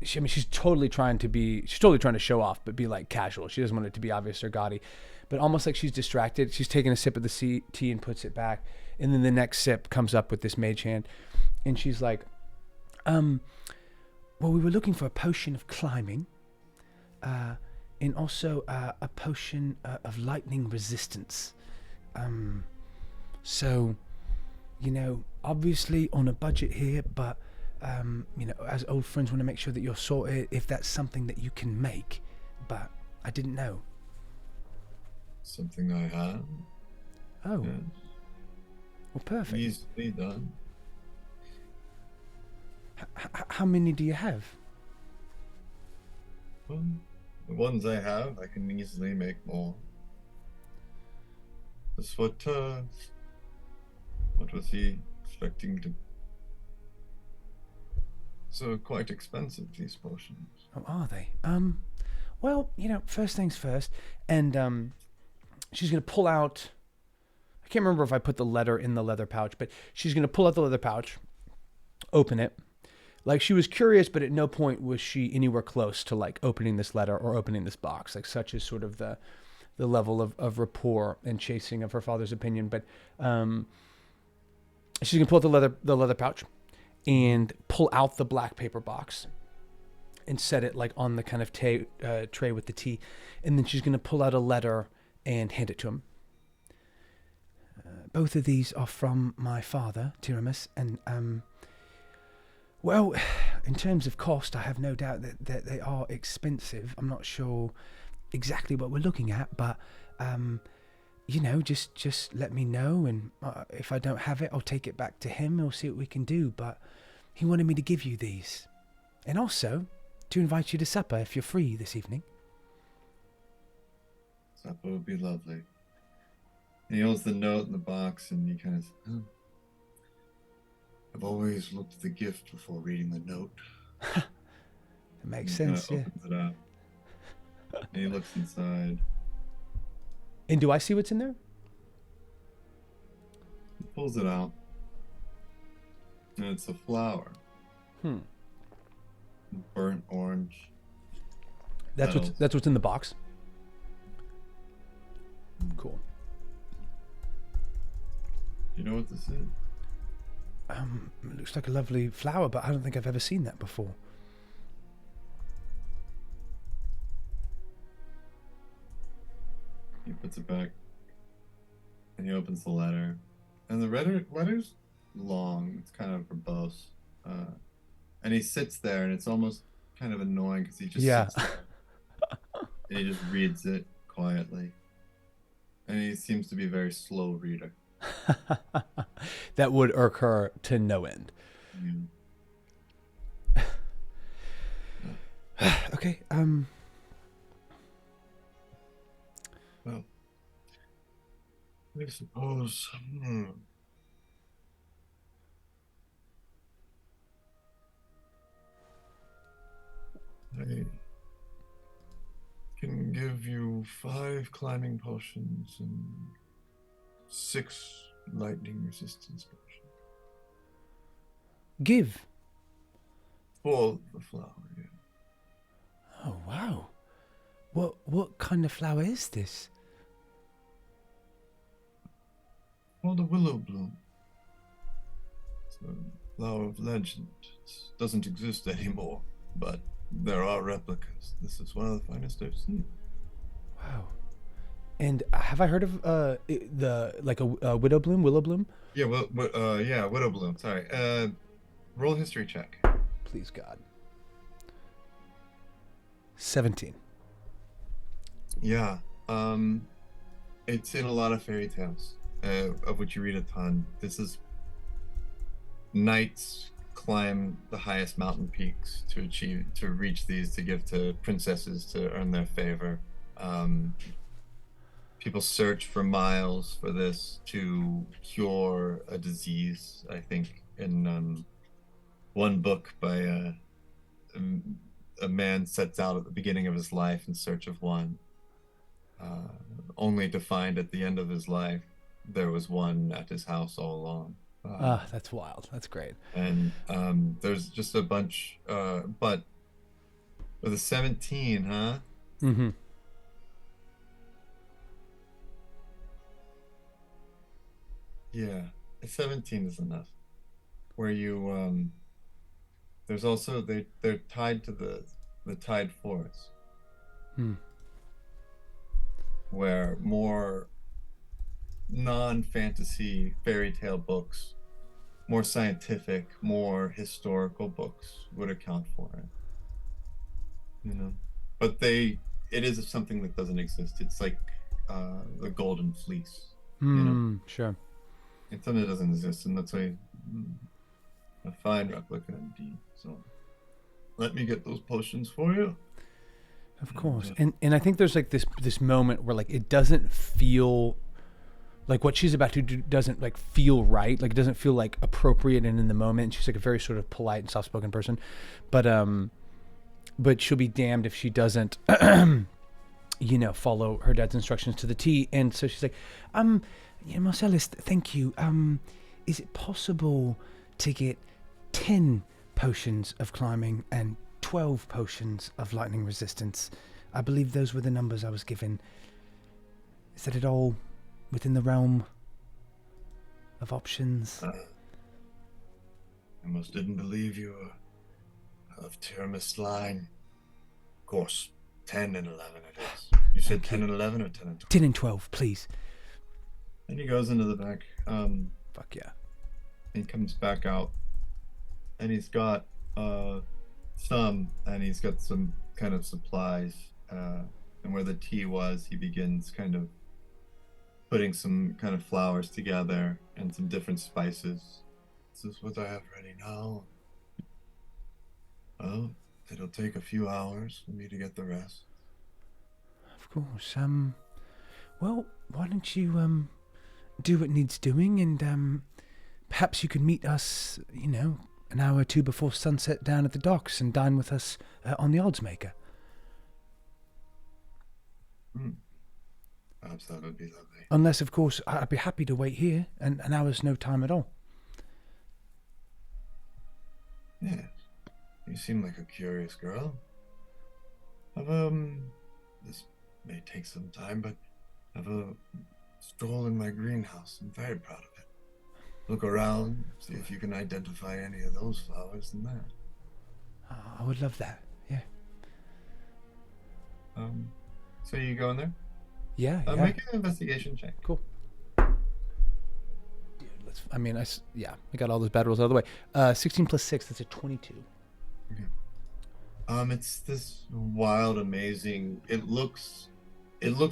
she's totally trying to show off, but be like casual. She doesn't want it to be obvious or gaudy, but almost like she's distracted. She's taking a sip of the tea and puts it back, and then the next sip comes up with this mage hand, and she's like, Well, we were looking for a potion of climbing, and also a potion of lightning resistance. So, obviously on a budget here, but as old friends, want to make sure that you're sorted if that's something that you can make. But I didn't know. Something I have. Oh, Yeah. well, perfect. Easily done. How many do you have? Well, the ones I have, I can easily make more. That's what was he expecting to? So quite expensive, these potions. Oh, are they? Well, first things first, and she's gonna pull out. I can't remember if I put the letter in the leather pouch, but she's gonna pull out the leather pouch, open it. Like, she was curious, but at no point was she anywhere close to like opening this letter or opening this box. Like, such is sort of the level of rapport and chasing of her father's opinion. But she's gonna pull out the leather pouch and pull out the black paper box and set it like on the kind of tray with the tea, and then she's gonna pull out a letter and hand it to him. Both of these are from my father, Tiramus, and well, in terms of cost, I have no doubt that they are expensive. I'm not sure exactly what we're looking at, but just let me know, and if I don't have it, I'll take it back to him. We'll see what we can do. But he wanted me to give you these, and also to invite you to supper if you're free this evening. Supper would be lovely. And he holds the note in the box, and he kind of. I've always looked at the gift before reading the note. It makes sense, yeah. Opens it up. And he looks inside. And do I see what's in there? He pulls it out. And it's a flower. Burnt orange. That's what's in the box. Cool. Do you know what this is? It looks like a lovely flower, but I don't think I've ever seen that before. He puts it back, and he opens the letter. And the letter's long. It's kind of verbose. And he sits there, and it's almost kind of annoying because he just sits there. And he just reads it quietly. And he seems to be a very slow reader. That would irk her to no end. Yeah. Okay. Well, I suppose. I can give you 5 climbing potions and 6 lightning resistance potions. Give. For the flower, yeah. Oh, wow. What kind of flower is this? For the willow bloom. It's a flower of legend. It doesn't exist anymore, but there are replicas. This is one of the finest I've seen. Wow. And have I heard of a widow bloom, willow bloom? Yeah, widow bloom. Sorry. Roll history check. Please God. 17. Yeah. It's in a lot of fairy tales, of which you read a ton. This is knights climb the highest mountain peaks to reach these to give to princesses to earn their favor. People search for miles for this to cure a disease. I think in one book by a man sets out at the beginning of his life in search of one, only to find at the end of his life there was one at his house all along. That's wild. That's great. And there's just a bunch, but with a 17, huh? Mm-hmm. Yeah, a 17 is enough. Where you There's also they're tied to the Tide Forest, Hmm. where more non-fantasy fairy tale books, more scientific, more historical books would account for it. You know, but it is something that doesn't exist. It's like the Golden Fleece. You know, Hmm. Sure. it's something that doesn't exist, and that's a fine replica indeed. So let me get those potions for you. Of course. And I think there's like this moment where like it doesn't feel like what she's about to do doesn't like feel right. Like it doesn't feel like appropriate and in the moment. She's like a very sort of polite and soft spoken person. But she'll be damned if she doesn't follow her dad's instructions to the T. And so she's like, Marcellus, thank you. Is it possible to get 10 potions of climbing and 12 potions of lightning resistance? I believe those were the numbers I was given. Is that it all within the realm of options? I almost didn't believe you were of Tiramis line. Of course, 10 and 11 it is. You said 10 and 11 or 10 and 12? 10 and 12, please. And he goes into the back. Fuck yeah. He comes back out, and he's got some kind of supplies. And where the tea was, he begins kind of putting some kind of flowers together and some different spices. This is what I have ready now. Well, it'll take a few hours for me to get the rest. Of course. Well, why don't you do what needs doing, and perhaps you could meet us, an hour or two before sunset down at the docks and dine with us on the Odds Maker. Perhaps that would be lovely. Unless, of course, I'd be happy to wait here, and an hour's no time at all. Yes. You seem like a curious girl. This may take some time, but have a stroll in my greenhouse. I'm very proud of it. Look around, see if you can identify any of those flowers in there. I would love that. Yeah. So you go in there? Yeah. Make an investigation check. Cool. Dude, I got all those bad rolls out of the way. 16 plus 6, that's a 22. Okay. It's this wild, amazing. It looks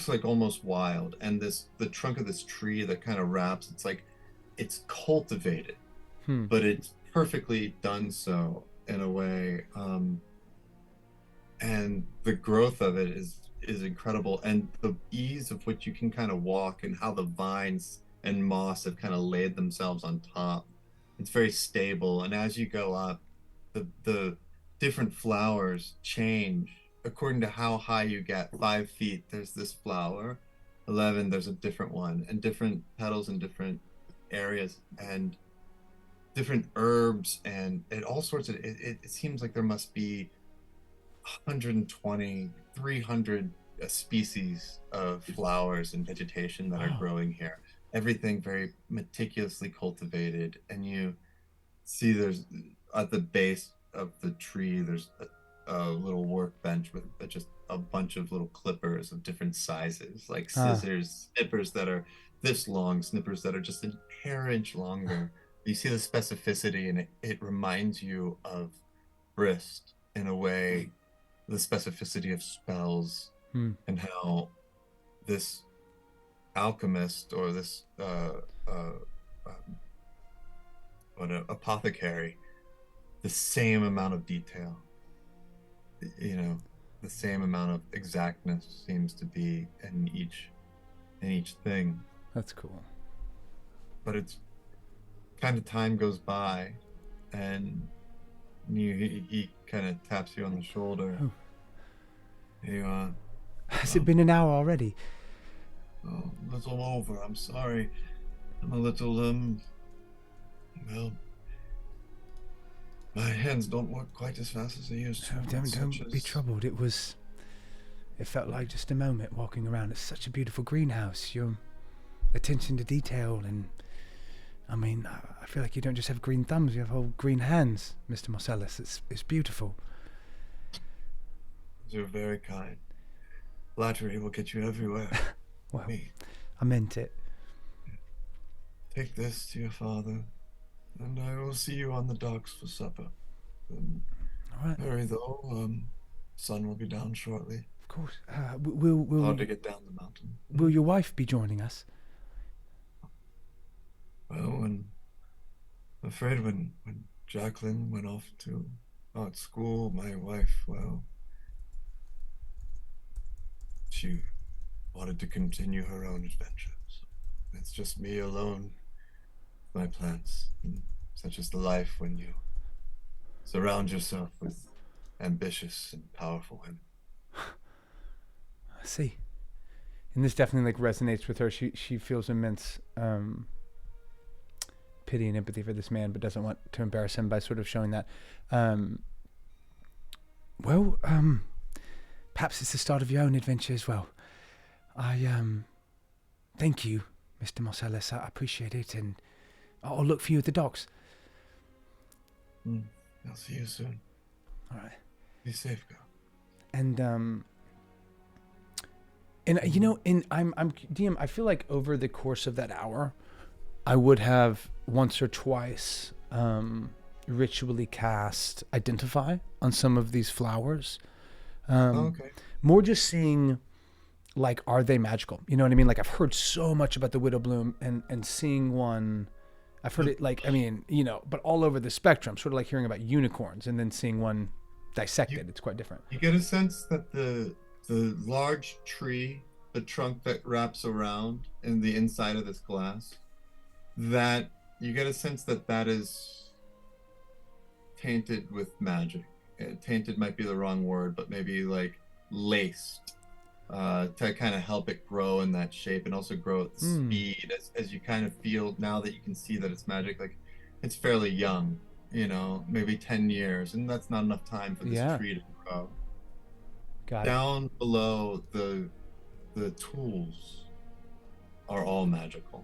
like almost wild, and the trunk of this tree that kind of wraps. It's like it's cultivated, but it's perfectly done so in a way. And the growth of it is incredible, and the ease of which you can kind of walk, and how the vines and moss have kind of laid themselves on top. It's very stable, and as you go up, the different flowers change according to how high you get. 5 feet, there's this flower. 11, there's a different one, and different petals in different areas, and different herbs, and all sorts of. It seems like there must be 120, 300 species of flowers and vegetation that are growing here. Everything very meticulously cultivated, and you see there's at the base of the tree there's a little workbench with just a bunch of little clippers of different sizes, like scissors, snippers that are this long, snippers that are just a hair inch longer. You see the specificity, and it reminds you of Brist in a way, the specificity of spells, and how this alchemist or this apothecary, the same amount of detail, the same amount of exactness seems to be in each thing. That's cool. But it's kind of, time goes by, and he kind of taps you on the shoulder. Has it been an hour already? Oh, a little over. I'm sorry. I'm a little well, my hands don't work quite as fast as they used to. Don't be troubled. It felt like just a moment walking around. It's such a beautiful greenhouse. Your attention to detail and I mean, I feel like you don't just have green thumbs, you have whole green hands, Mr. Marcellus. It's beautiful. You're very kind. Flattery will get you everywhere. Well, Me. I meant it. Take this to your father, and I will see you on the docks for supper. And All right, hurry though, sun will be down shortly. of course. Hard to get down the mountain. Will your wife be joining us? Well, I'm afraid when Jacqueline went off to art school, my wife, well, she wanted to continue her own adventures. It's just me alone, my plans. And such is the life when you surround yourself with ambitious and powerful women. I see. And this definitely like resonates with her. She feels immense pity and empathy for this man, but doesn't want to embarrass him by sort of showing that. Perhaps it's the start of your own adventure as well. I thank you, Mr. Marcellus. I appreciate it, and I'll look for you at the docks. I'll see you soon. All right. Be safe, girl. And you know, I'm DM. I feel like over the course of that hour, I would have once or twice ritually cast Identify on some of these flowers. Okay. More just seeing, like, are they magical? You know what I mean? Like, I've heard so much about the Widow Bloom, and seeing one, I've heard it, like, I mean, you know, but all over the spectrum, sort of like hearing about unicorns and then seeing one dissected. It's quite different. You get a sense that the large tree, the trunk that wraps around in the inside of this glass, that you get a sense that that is tainted with magic. Tainted might be the wrong word, but maybe like laced to kind of help it grow in that shape and also grow at the speed as you kind of feel now that you can see that it's magic. Like, it's fairly young, you know, maybe 10 years, and that's not enough time for this tree to grow. Down below, the tools are all magical.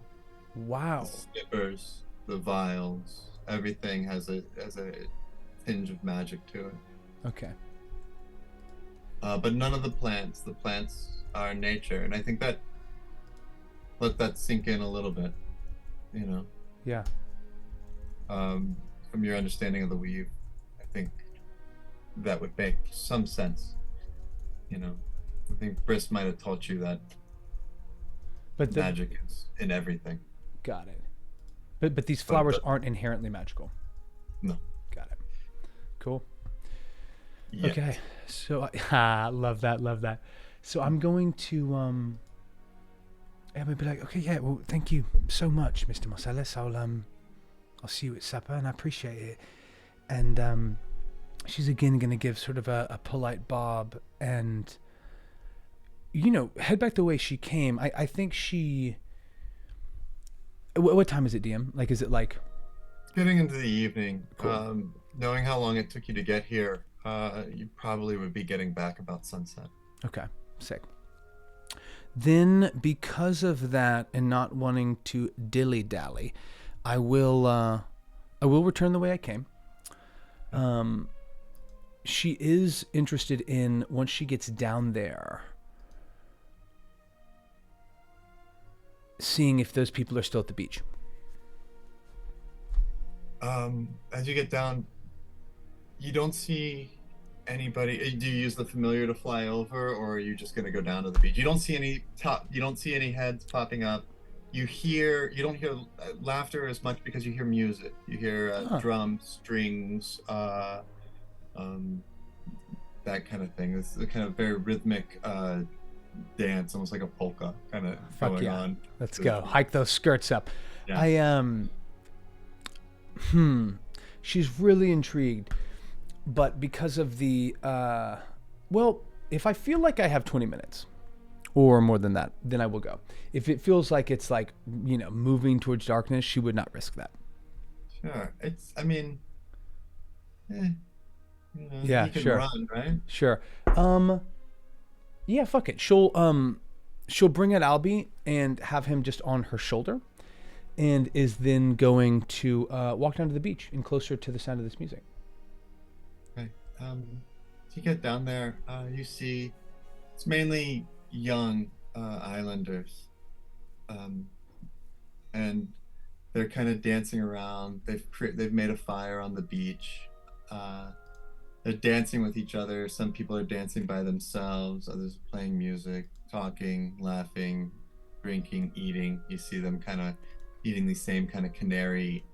Wow. The snippers, the vials, everything has a tinge of magic to it. Okay. But none of the plants are nature, and I think that let that sink in a little bit, you know. Yeah. From your understanding of the weave, I think that would make some sense, you know. I think Briss might have taught you that but magic is in everything. Got it. But these flowers aren't inherently magical. No. Got it. Cool. Yet. Okay. So love that. So I'm going to I'm gonna be like, okay, yeah, well, thank you so much, Mr. Marcellus. I'll see you at supper, and I appreciate it. And she's again gonna give sort of a polite bob and, you know, head back the way she came. I think she. What time is it, DM? Like, is it like? Getting into the evening. Cool. Knowing how long it took you to get here, you probably would be getting back about sunset. Okay, sick. Then, because of that, and not wanting to dilly-dally, I will return the way I came. She is interested in, once she gets down there, seeing if those people are still at the beach. As you get down, you don't see anybody. Do you use the familiar to fly over, or are you just going to go down to the beach? You don't see any heads popping up. You don't hear laughter as much because you hear music. You hear drums, strings, that kind of thing. It's a kind of very rhythmic dance, almost like a polka kind of going on. Let's go. Hike those skirts up. Yeah. She's really intrigued, but because of the if I feel like I have 20 minutes or more than that, then I will go. If it feels like it's like, you know, moving towards darkness, she would not risk that. Sure. You know, yeah, you can sure. Run, right? Sure. Yeah, fuck it. She'll bring out Albie and have him just on her shoulder, and is then going to walk down to the beach and closer to the sound of this music. Okay. As you get down there, you see it's mainly young islanders, and they're kind of dancing around. They've made a fire on the beach. They're dancing with each other. Some people are dancing by themselves. Others are playing music, talking, laughing, drinking, eating. You see them kind of eating these same kind of canary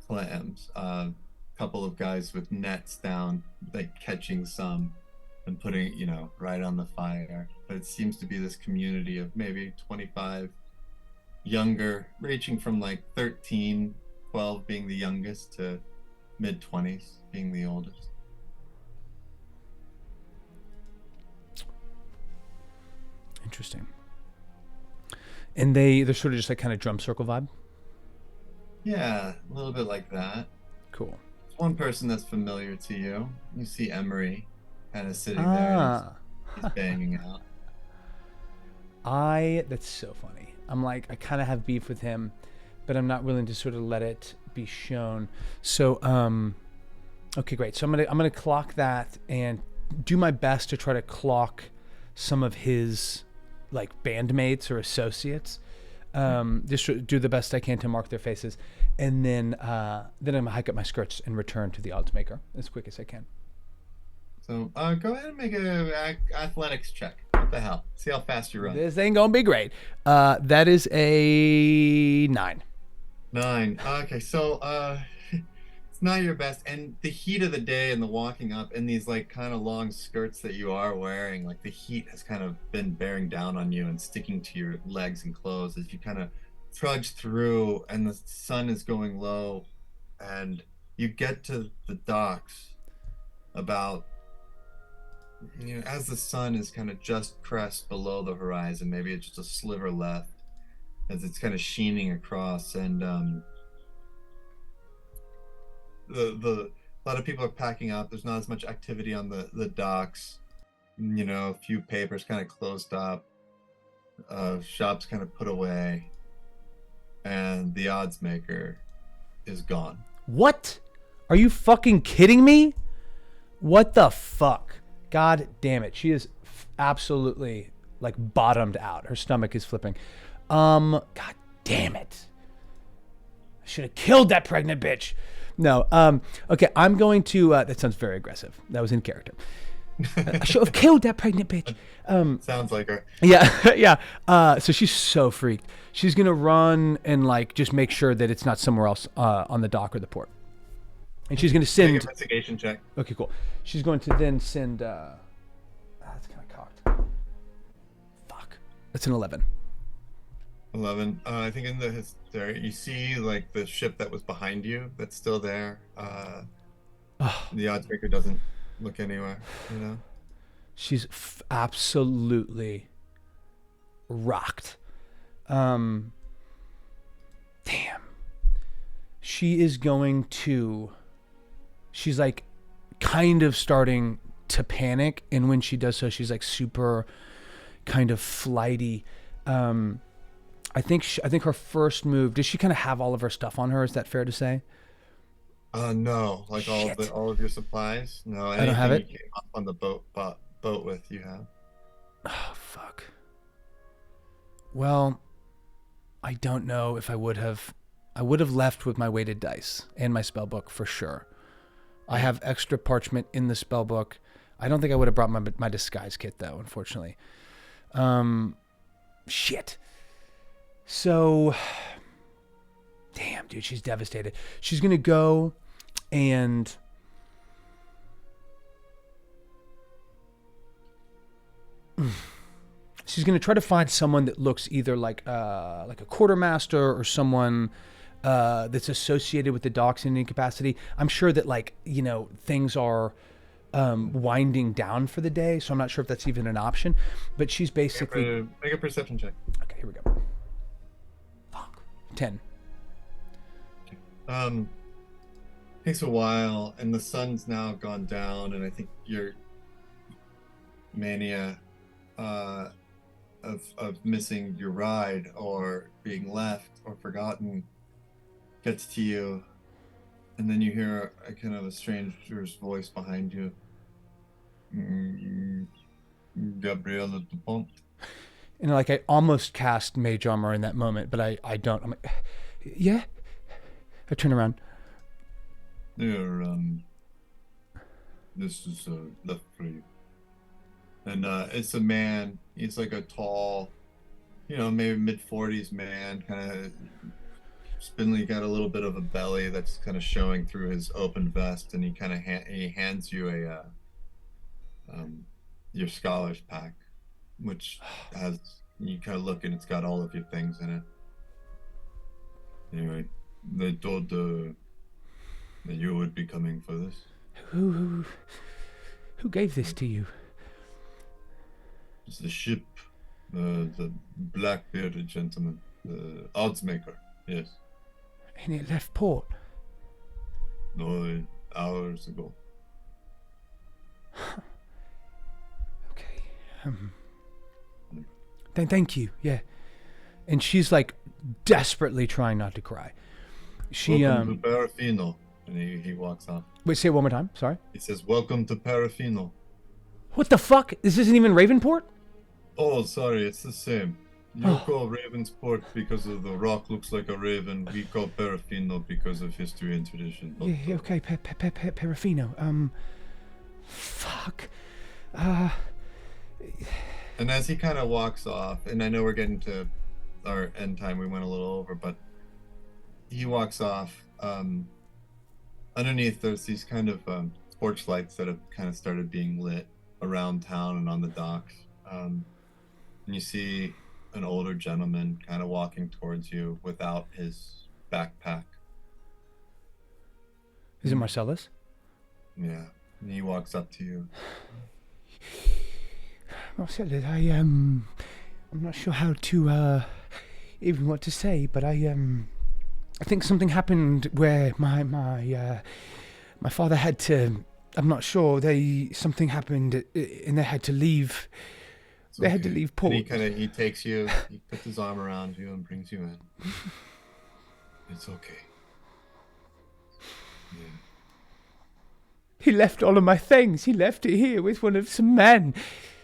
clams. Couple of guys with nets down, like catching some and putting, right on the fire. But it seems to be this community of maybe 25 younger, ranging from like 13, 12 being the youngest to mid 20s being the oldest. Interesting. And they're sort of just like kind of drum circle vibe? Yeah, a little bit like that. Cool. One person that's familiar to you. You see Emery kind of sitting there. He's banging out. That's so funny. I'm like, I kind of have beef with him, but I'm not willing to sort of let it be shown. So, okay, great. So I'm gonna clock that and do my best to try to clock some of his like bandmates or associates. Just do the best I can to mark their faces, and then I'm gonna hike up my skirts and return to the odds maker as quick as I can. So go ahead and make an athletics check. What the hell? See how fast you run. This ain't gonna be great. That is a 9. 9. Okay, so it's not your best, and the heat of the day and the walking up in these like kind of long skirts that you are wearing, like the heat has kind of been bearing down on you and sticking to your legs and clothes as you kind of trudge through, and the sun is going low, and you get to the docks about, as the sun is kind of just crest below the horizon, maybe it's just a sliver left as it's kind of sheening across, and a lot of people are packing up. There's not as much activity on the docks. A few papers kind of closed up, shops kind of put away, and the odds maker is gone. What? Are you fucking kidding me? What the fuck? God damn it. She is absolutely like bottomed out. Her stomach is flipping. God damn it. I should have killed that pregnant bitch. No. Okay, I'm going to that sounds very aggressive. That was in character. I should have killed that pregnant bitch. Sounds like her. Yeah, yeah. So she's so freaked. She's gonna run and like just make sure that it's not somewhere else on the dock or the port. And she's gonna send Make an investigation check. Okay, cool. She's going to then send that's kind of cocked. Fuck. That's an 11. 11. I think in there you see like the ship that was behind you that's still there. The odds maker doesn't look anywhere, She's absolutely rocked. Damn. She is going to. She's like kind of starting to panic, and when she does so, she's like super kind of flighty. I think her first move. Does she kind of have all of her stuff on her? Is that fair to say? No, like Shit. all of your supplies. No, I don't have it. You came up on the boat with, you have. Oh fuck. Well, I don't know if I would have. I would have left with my weighted dice and my spell book for sure. I have extra parchment in the spell book. I don't think I would have brought my disguise kit though, unfortunately. Shit. So, damn, dude, she's devastated. She's gonna go and she's gonna try to find someone that looks either like a quartermaster or someone that's associated with the docks in any capacity. I'm sure that things are winding down for the day, so I'm not sure if that's even an option. But she's basically make a perception check. Okay, here we go. Fuck. 10. Takes a while, and the sun's now gone down, and I think your mania of missing your ride or being left or forgotten gets to you, and then you hear a kind of a stranger's voice behind you. "Mm, Gabriella Dupont." And like I almost cast Mage Armor in that moment, but I don't. I'm like, yeah. I turn around. There, this is left for you. And it's a man. He's like a tall, maybe mid-40s man, kind of spindly, got a little bit of a belly that's kind of showing through his open vest, and he kind of he hands you your scholar's pack, which has, you kind of look and it's got all of your things in it. Anyway, they told that you would be coming for this. Who gave this to you? It's the ship, the black-bearded gentleman, the oddsmaker. Yes. And it left port. No, hours ago. Okay. Then thank you. Yeah. And she's like desperately trying not to cry. She Welcome to Parafino. And he walks off. Wait, say it one more time. Sorry. He says, "Welcome to Parafino." What the fuck? This isn't even Ravenport? Oh, sorry, it's the same. You call Ravensport because of the rock looks like a raven. We call Parafino because of history and tradition. Yeah, okay, Parafino. Fuck. And as he kind of walks off, and I know we're getting to our end time, we went a little over, but he walks off. Underneath, there's these kind of porch lights that have kind of started being lit around town and on the docks. And you see an older gentleman kind of walking towards you without his backpack. Is it Marcellus? Yeah. And he walks up to you. Marcellus, I'm not sure how to even what to say, but I think something happened where my father had to. I'm not sure. Something happened and they had to leave. They had to leave port. And he takes you. He puts his arm around you and brings you in. It's okay. Yeah. He left all of my things. He left it here with one of some men.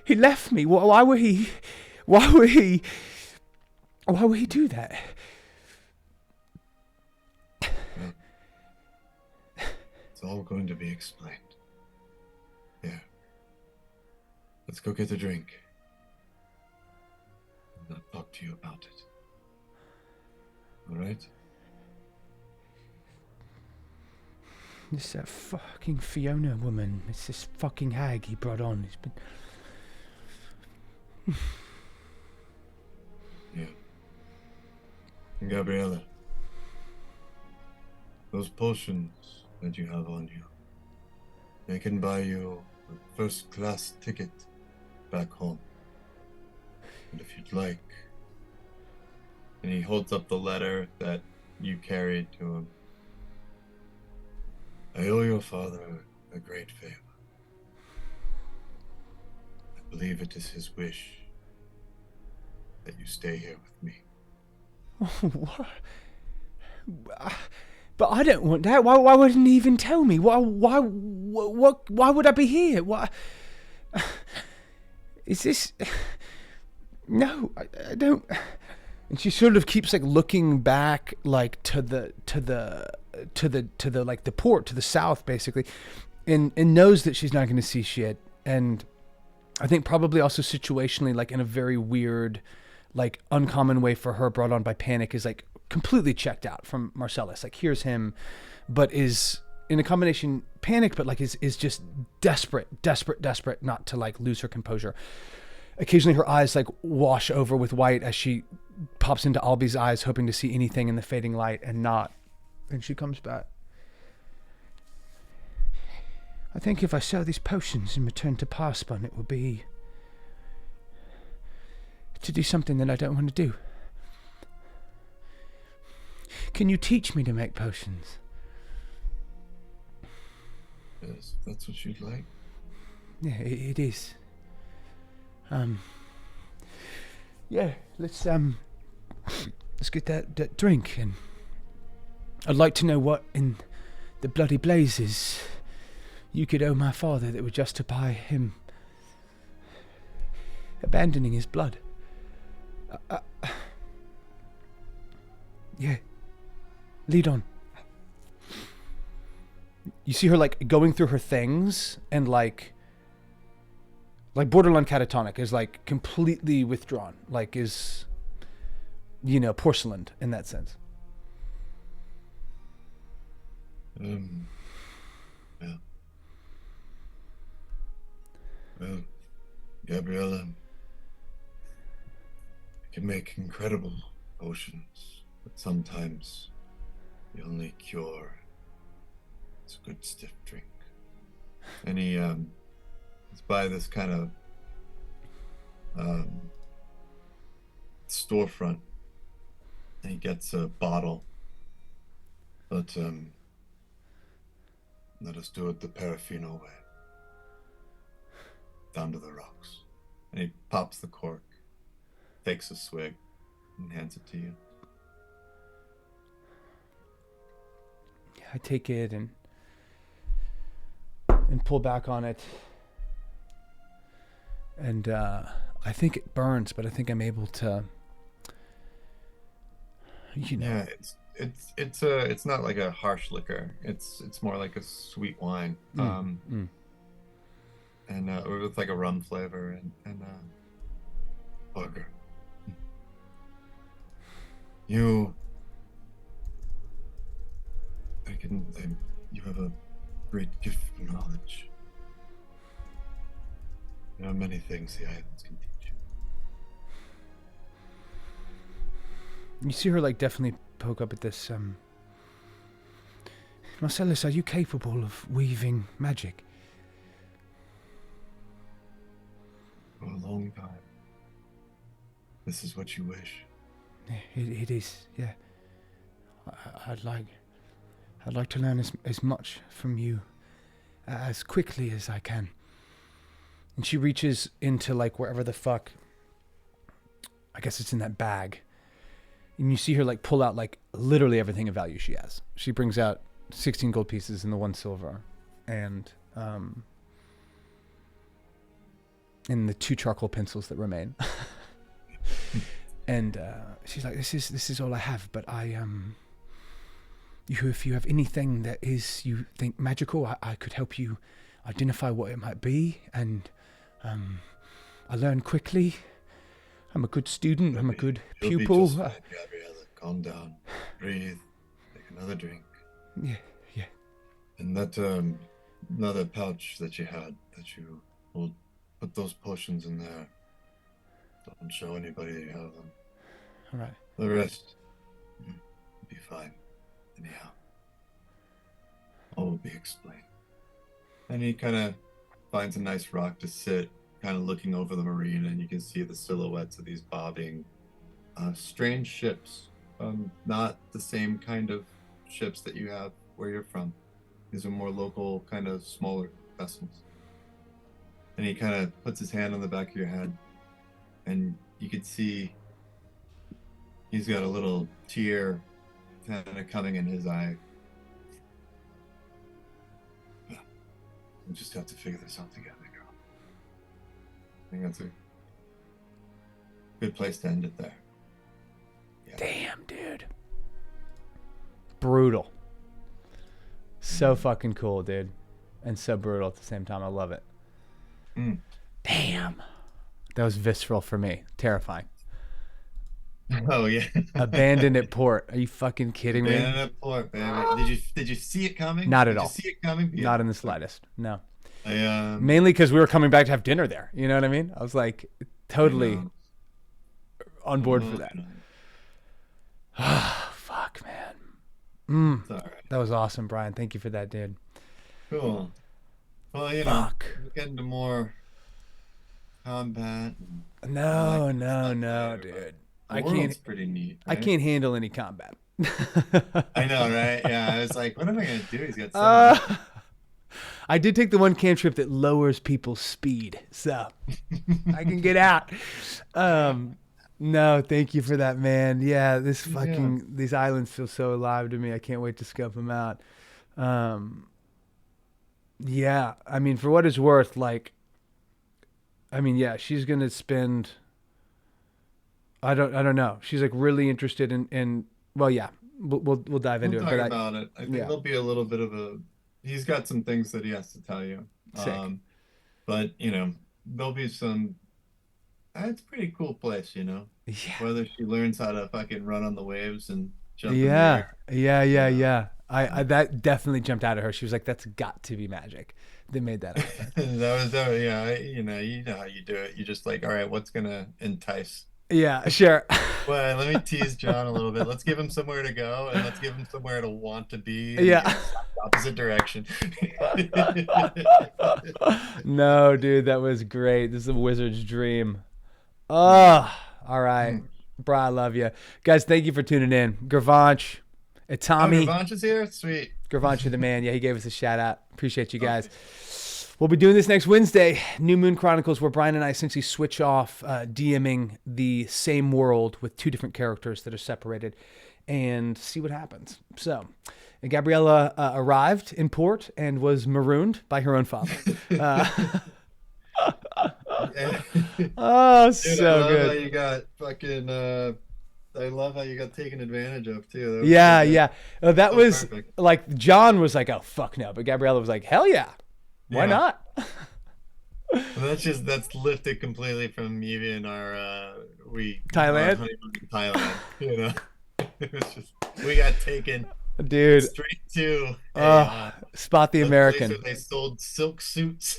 He left me. Why would he? Why would he do that? Well, it's all going to be explained. Yeah. Let's go get a drink. And I'll talk to you about it. All right? It's that fucking Fiona woman. It's this fucking hag he brought on. He's been... Yeah. And Gabriella, those potions that you have on you, they can buy you a first-class ticket back home. And if you'd like... And he holds up the letter that you carried to him. I owe your father a great favor. I believe it is his wish that you stay here with me. What? But I don't want that. Why wouldn't he even tell me? Why would I be here? Why? Is this? No, I don't. And she sort of keeps like looking back, like to the like the port to the south, basically, and knows that she's not going to see shit. And I think probably also situationally, like in a very weird, like uncommon way for her, brought on by panic, is like completely checked out from Marcellus. Like here's him, but is in a combination panic, but like is just desperate not to like lose her composure. Occasionally her eyes like wash over with white as she pops into Albie's eyes, hoping to see anything in the fading light, and not. And she comes back. I think if I sell these potions and return to Parspun, it will be to do something that I don't want to do. Can you teach me to make potions? Yes, that's what you'd like. Yeah, it is. Yeah, let's get that drink, and I'd like to know what in the bloody blazes you could owe my father that would justify him abandoning his blood. Yeah, lead on. You see her like going through her things and like borderline catatonic, is like completely withdrawn, like is, you know, porcelain in that sense. Yeah. Well, Gabriella, I can make incredible potions, but sometimes the only cure is a good stiff drink. And he is by this kind of storefront, and he gets a bottle, but let us do it the Parafino way. Down to the rocks. And he pops the cork, takes a swig, and hands it to you. I take it and pull back on it, and I think it burns, but I think I'm able to, you know. Yeah, it's not like a harsh liquor. It's more like a sweet wine. And with like a rum flavor and Parker. You have a great gift of knowledge. There are many things the islands can teach you. You see her like definitely poke up at this. Marcellus, are you capable of weaving magic? For a long time. This is what you wish. It is, yeah. I'd like to learn as much from you as quickly as I can. And she reaches into like wherever the fuck, I guess it's in that bag. And you see her like pull out like literally everything of value she has. She brings out 16 gold pieces and the 1 silver, and the 2 charcoal pencils that remain. And she's like, this is all I have, but if you have anything that is you think magical, I could help you identify what it might be. And I learn quickly. I'm a good student. I'm a good You'll pupil. Be just fine, Gabriella. Calm down. Breathe. Take another drink. Yeah. And that another pouch that you had, that you will put those potions in there. Don't show anybody you have them. All right. The rest will be fine. Anyhow, all will be explained. And he kind of finds a nice rock to sit, kind of looking over the marine, and you can see the silhouettes of these bobbing, strange ships. Not the same kind of ships that you have where you're from. These are more local, kind of smaller vessels. And he kind of puts his hand on the back of your head, and you can see he's got a little tear kind of coming in his eye. Yeah. We'll just have to figure this out together, girl. I think that's a good place to end it there. Yeah. Damn, dude. Brutal. So fucking cool, dude. And so brutal at the same time. I love it. Damn. That was visceral for me. Terrifying. Oh yeah. Abandoned at port. Are you fucking kidding me? Abandoned at port, baby. Did you see it coming? Not at all. Did you see it coming? Yeah. Not in the slightest. No. I, Mainly because we were coming back to have dinner there. You know what I mean? I was like totally on board for that. Fuck, man. It's all right. That was awesome, Brian. Thank you for that, dude. Cool. Well, Fuck. we'll get into more combat. No, there, dude. The world's pretty neat. I Right? can't handle any combat. I know, right? Yeah, I was like, what am I gonna do? He's got so I did take the one cantrip that lowers people's speed, so I can get out. No, thank you for that, man. Yeah, Yeah. these islands feel so alive to me. I can't wait to scope them out. Um, yeah, I mean, for what it's worth, like, I mean, yeah, she's gonna spend. I don't know. She's like really interested in. Well, yeah, we'll dive We'll into it. talk But I, about it. I think yeah, there'll be a little bit of a. He's got some things that he has to tell you. sick. But there'll be some. It's a pretty cool place, you know. Yeah, Whether she learns how to fucking run on the waves and jump in the yeah, air, yeah, you know. yeah. I that definitely jumped out at her. She was like, "That's got to be magic that made that happen." Yeah, you know how you do it. You just like, all right, what's gonna entice? Yeah, sure. Well, let me tease John a little bit. Let's give him somewhere to go, and let's give him somewhere to want to be in the Yeah. exact opposite direction. No, dude, that was great. This is a wizard's dream. Oh, all right. Hmm. Bro, I love you. Guys, thank you for tuning in. Gravanch, Oh, Tommy, Gavanch is here? Sweet. Gravanch, you're the man. Yeah, he gave us a shout out. Appreciate you guys. Okay. We'll be doing this next Wednesday, New Moon Chronicles, where Brian and I essentially switch off DMing the same world with two different characters that are separated and see what happens. So, and Gabriella arrived in port and was marooned by her own father. Uh, Dude, oh, I so love how good. you got fucking I love how you got taken advantage of too. That was so Yeah, good. yeah. That So was perfect. like John was like, "Oh fuck no," but Gabriella was like, "Hell yeah, why Yeah. not?" And that's lifted completely from even our Thailand, honeymoon in Thailand. You know, it was just we got taken dude. straight to Spot the a place where American. they sold silk suits.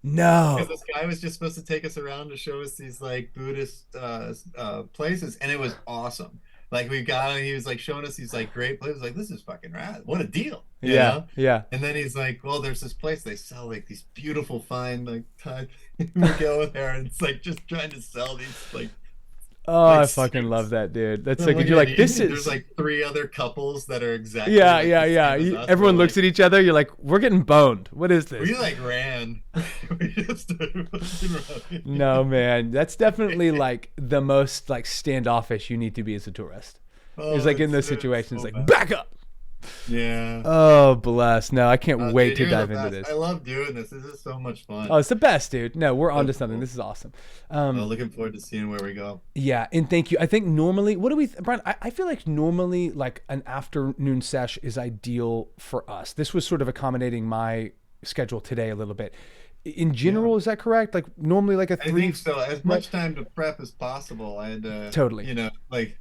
Because No. this guy was just supposed to take us around to show us these like Buddhist places, and it was awesome. Like we got, he was like showing us these like great places. Like this is fucking rad. What a deal, you Yeah, know? yeah. And then he's like, "Well, there's this place they sell like these beautiful fine like Thai." We go there, and it's like just trying to sell these Oh, like I fucking love suits. that, dude. That's I'm like, looking you're at like, you, this and there's is. like three other couples that are exactly Yeah, like yeah, the yeah. same as us. We're Everyone looks like, at each other. You're like, we're getting boned. What is this? we like ran. We just started fucking running. No, man. That's definitely like the most like standoffish you need to be as a tourist. It's Oh, like in those it's situations, so like bad. back up. Yeah. Oh, bless. No, I can't wait Dude, to you're the dive into best. this. I love doing this. This is so much fun. Oh, it's the best, dude. No, we're So onto something. cool. This is awesome. Well, looking forward to seeing where we go. Yeah, and thank you. I think normally, what do we, Brian? I feel like normally, like an afternoon sesh is ideal for us. This was sort of accommodating my schedule today a little bit. In Yeah. general, is that correct? Like normally, like a I three. think so. As Right. much time to prep as possible. I had to, Totally. like,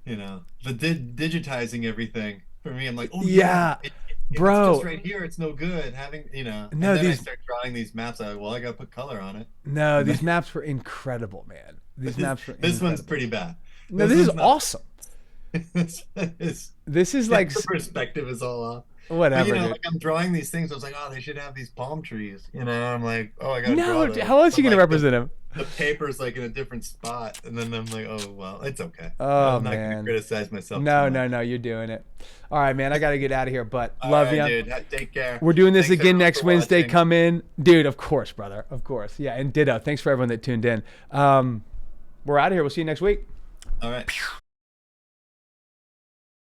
the digitizing everything for me. I'm like, oh yeah, Yeah, if it's just bro. right here, it's no good having, and No, then I these start drawing these maps. I gotta put color on it. no, And these then, maps were incredible, man. These maps were this one's incredible. pretty bad. No, This this is one's not. awesome. This is This is like the perspective is all off. But whatever, dude. like I'm drawing these things. I was like, oh, they should have these palm trees. I'm like, oh, I gotta draw No, those. how else are But you gonna like represent him? the paper's like in a different spot, and then I'm like, oh well, it's okay. Oh I'm not gonna man. criticize myself too No, much. no, no, you're doing it. All right, man. I gotta get out of here, but All love right, you. dude. Take care. We're doing this Thanks again everyone next for Wednesday. watching. Come in, dude. Of course, brother. Of course. Yeah, and ditto. Thanks for everyone that tuned in. We're out of here. We'll see you next week. All right.